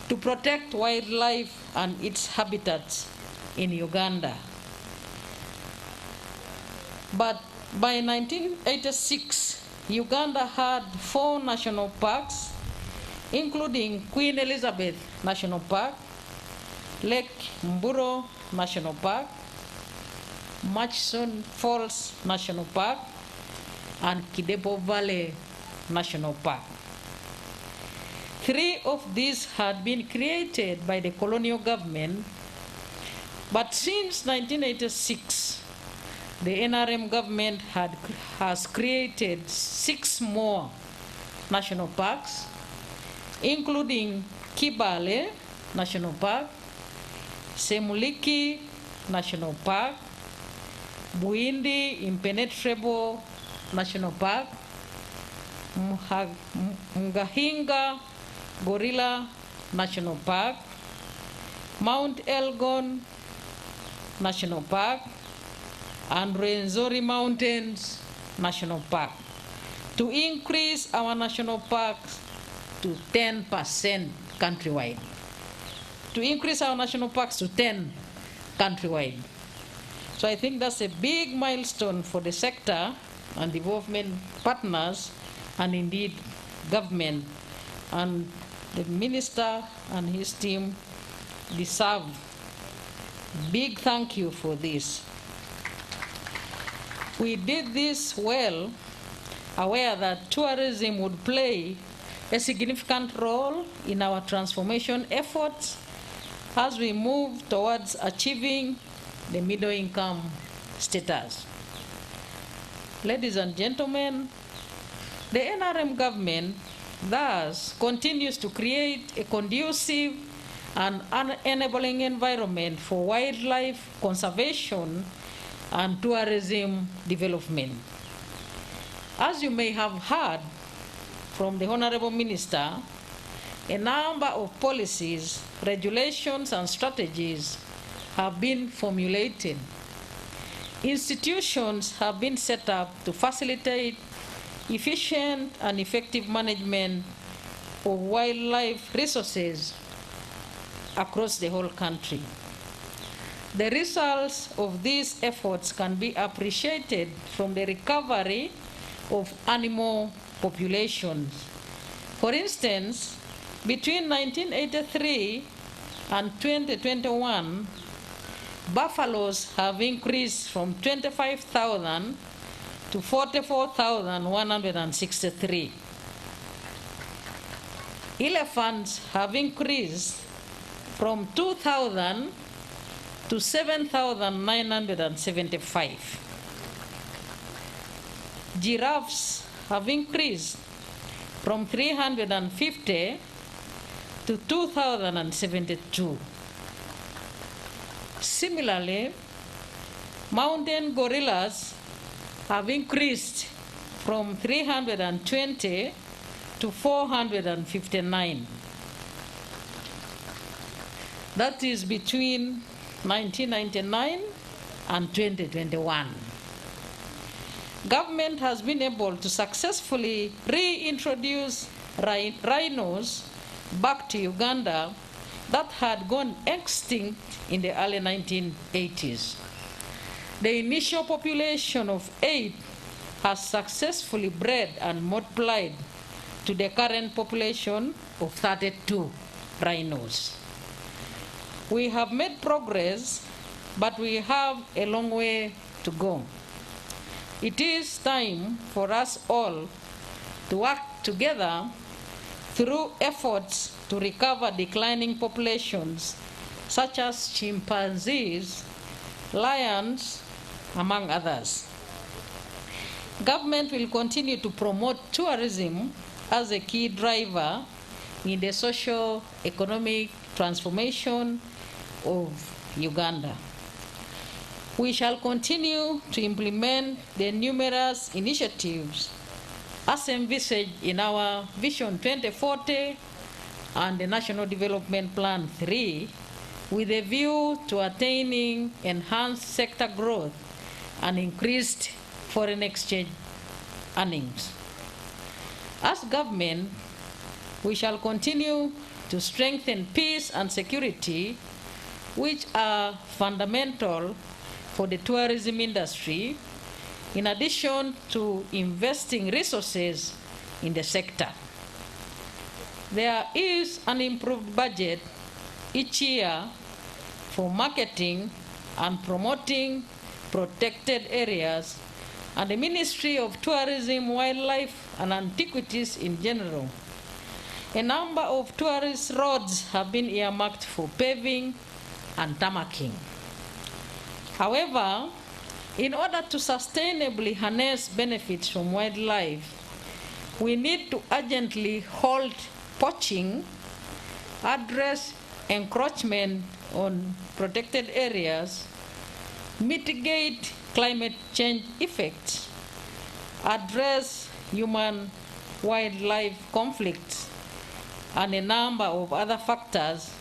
to protect wildlife and its habitats in Uganda. But by 1986, Uganda had 4 national parks, including Queen Elizabeth National Park, Lake Mburo National Park, Murchison Falls National Park, and Kidepo Valley National Park. 3 of these had been created by the colonial government, but since 1986, the NRM government has created 6 more national parks, including Kibale National Park, Semuliki National Park, Buindi Impenetrable National Park, Mgahinga Gorilla National Park, Mount Elgon National Park, and Rwenzori Mountains National Park, to increase our national parks to 10% countrywide. To increase our national parks to 10 countrywide. So I think that's a big milestone for the sector and development partners, and indeed government. And the minister and his team deserve big thank you for this. We did this well, aware that tourism would play a significant role in our transformation efforts as we move towards achieving the middle income status. Ladies and gentlemen, the NRM government thus continues to create a conducive and enabling environment for wildlife conservation and tourism development. As you may have heard from the Honorable Minister, a number of policies, regulations, and strategies have been formulated. Institutions have been set up to facilitate efficient and effective management of wildlife resources across the whole country. The results of these efforts can be appreciated from the recovery of animal populations. For instance, between 1983 and 2021, buffaloes have increased from 25,000 to 44,163. Elephants have increased from 2,000 to 7,975. Giraffes have increased from 350 to 2,072. Similarly, mountain gorillas have increased from 320 to 459. That is between 1999 and 2021. Government has been able to successfully reintroduce rhinos back to Uganda that had gone extinct in the early 1980s. The initial population of 8 has successfully bred and multiplied to the current population of 32 rhinos. We have made progress, but we have a long way to go. It is time for us all to work together through efforts to recover declining populations such as chimpanzees, lions, among others. Government will continue to promote tourism as a key driver in the socio-economic transformation of Uganda. We shall continue to implement the numerous initiatives as envisaged in our Vision 2040 and the National Development Plan 3, with a view to attaining enhanced sector growth and increased foreign exchange earnings. As government, we shall continue to strengthen peace and security, which are fundamental for the tourism industry, in addition to investing resources in the sector. There is an improved budget each year for marketing and promoting protected areas, and the Ministry of Tourism, Wildlife and Antiquities in general. A number of tourist roads have been earmarked for paving and tarmacking. However, in order to sustainably harness benefits from wildlife, we need to urgently halt poaching, address encroachment on protected areas, mitigate climate change effects, address human-wildlife conflicts, and a number of other factors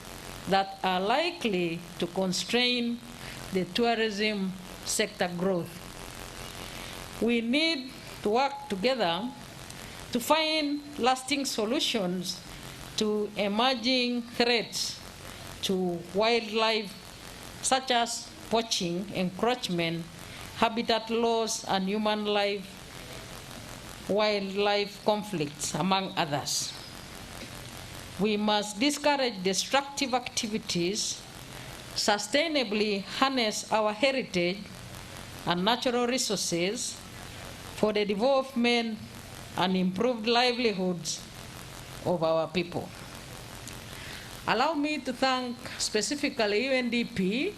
that are likely to constrain the tourism sector growth. We need to work together to find lasting solutions to emerging threats to wildlife, such as poaching, encroachment, habitat loss, and wildlife conflicts, among others. We must discourage destructive activities, sustainably harness our heritage and natural resources for the development and improved livelihoods of our people. Allow me to thank specifically UNDP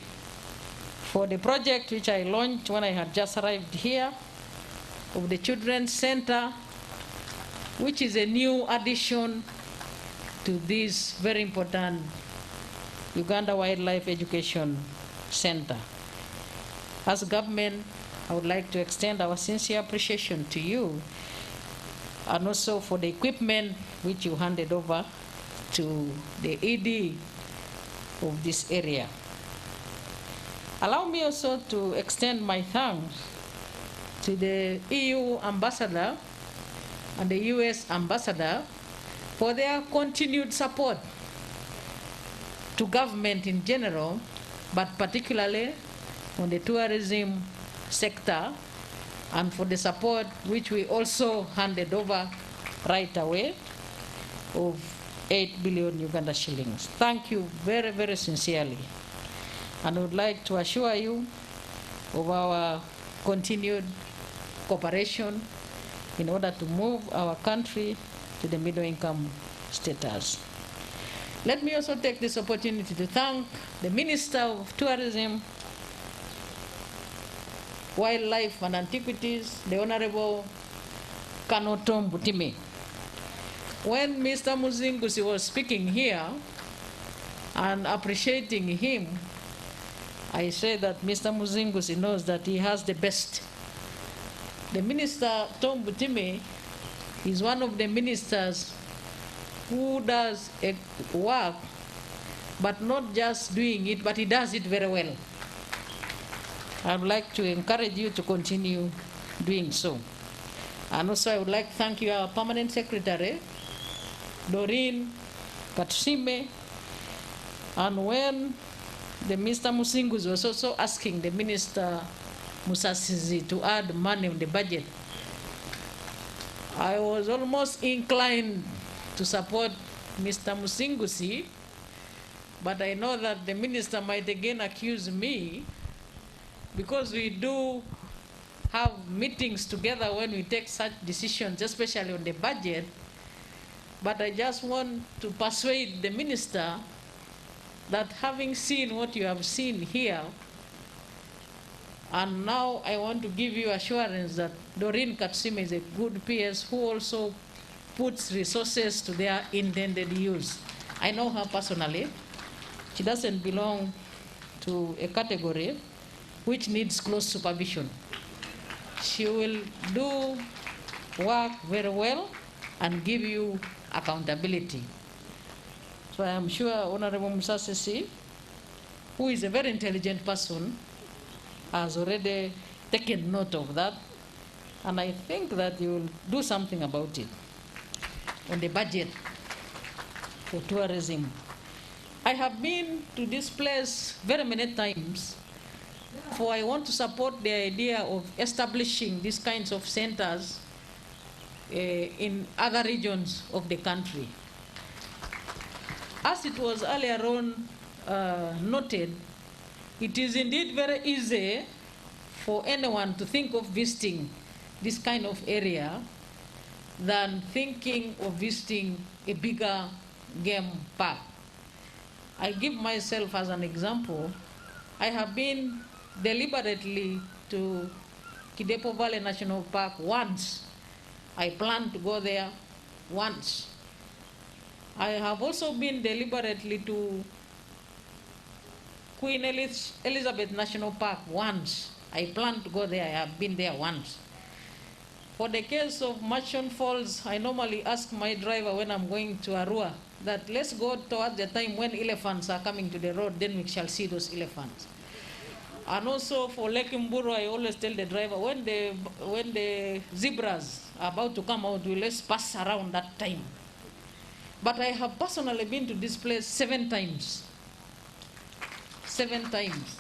for the project which I launched when I had just arrived here, of the Children's Center, which is a new addition to this very important Uganda Wildlife Education Center. As government, I would like to extend our sincere appreciation to you, and also for the equipment which you handed over to the ED of this area. Allow me also to extend my thanks to the EU ambassador and the US ambassador for their continued support to government in general, but particularly on the tourism sector, and for the support which we also handed over right away of 8 billion Uganda shillings. Thank you very, very sincerely. And I would like to assure you of our continued cooperation in order to move our country to the middle income status. Let me also take this opportunity to thank the Minister of Tourism, Wildlife and Antiquities, the Honorable Kanotom Butime. When Mr. Muzingusi was speaking here and appreciating him, I said that Mr. Muzingusi knows that he has the best. The Minister, Tom Butime, is one of the ministers who does work, but not just doing it, but he does it very well. I would like to encourage you to continue doing so. And also I would like to thank you, our Permanent Secretary, Doreen Katsime. And when the Mr. Musingus was also asking the Minister Musasizi to add money in the budget. I was almost inclined to support Mr. Musingusi, but I know that the minister might again accuse me, because we do have meetings together when we take such decisions, especially on the budget. But I just want to persuade the minister that having seen what you have seen here, and now I want to give you assurance that Doreen Katsime is a good PS who also puts resources to their intended use. I know her personally. She doesn't belong to a category which needs close supervision. She will do work very well and give you accountability. So I am sure Honorable Musasisi, who is a very intelligent person, has already taken note of that, and I think that you will do something about it on the budget for tourism. I have been to this place very many times, for I want to support the idea of establishing these kinds of centers in other regions of the country. As it was earlier on noted, it is indeed very easy for anyone to think of visiting this kind of area than thinking of visiting a bigger game park. I give myself as an example. I have been deliberately to Kidepo Valley National Park once. I plan to go there once. I have also been deliberately to Queen Elizabeth National Park once. I plan to go there. I have been there once. For the case of Merchant Falls, I normally ask my driver when I'm going to Arua that let's go towards the time when elephants are coming to the road, then we shall see those elephants. And also for Lake Mburu, I always tell the driver when the zebras are about to come out, let's pass around that time. But I have personally been to this place 7 times. 7 times.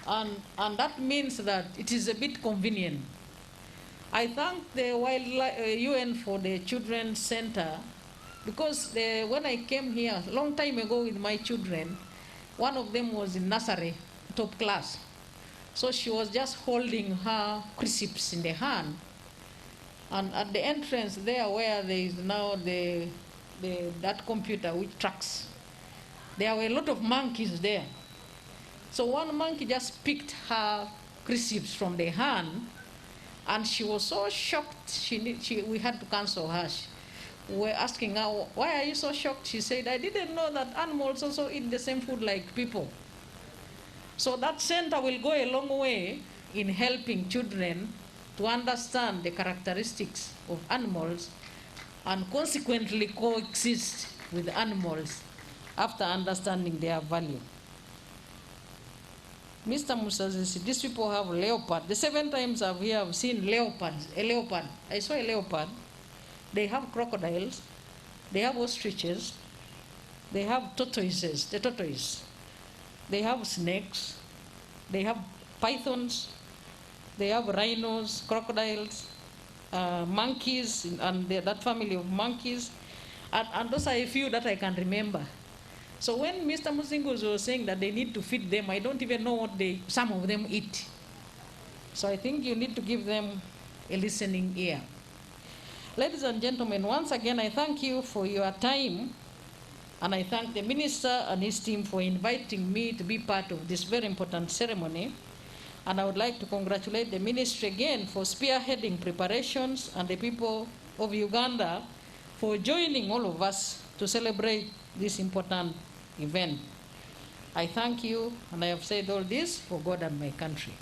And that means that it is a bit convenient. I thank the UN for the Children's Center, because when I came here a long time ago with my children, one of them was in nursery, top class. So she was just holding her crucifix in the hand. And at the entrance there where there is now that computer which tracks, there were a lot of monkeys there. So one monkey just picked her crucifix from the hand, and she was so shocked, we had to cancel her. We were asking her, why are you so shocked? She said, I didn't know that animals also eat the same food like people. So that center will go a long way in helping children to understand the characteristics of animals and consequently coexist with animals after understanding their value. Mr. Musazisi, these people have leopard. The 7 times I've seen leopards, a leopard. I saw a leopard. They have crocodiles. They have ostriches. They have tortoises, the tortoise. They have snakes. They have pythons. They have rhinos, crocodiles, monkeys, and that family of monkeys. And those are a few that I can remember. So when Mr. Musingus was saying that they need to feed them, I don't even know what some of them eat. So I think you need to give them a listening ear. Ladies and gentlemen, once again, I thank you for your time, and I thank the minister and his team for inviting me to be part of this very important ceremony. And I would like to congratulate the ministry again for spearheading preparations, and the people of Uganda for joining all of us to celebrate this important event. I thank you, and I have said all this for God and my country.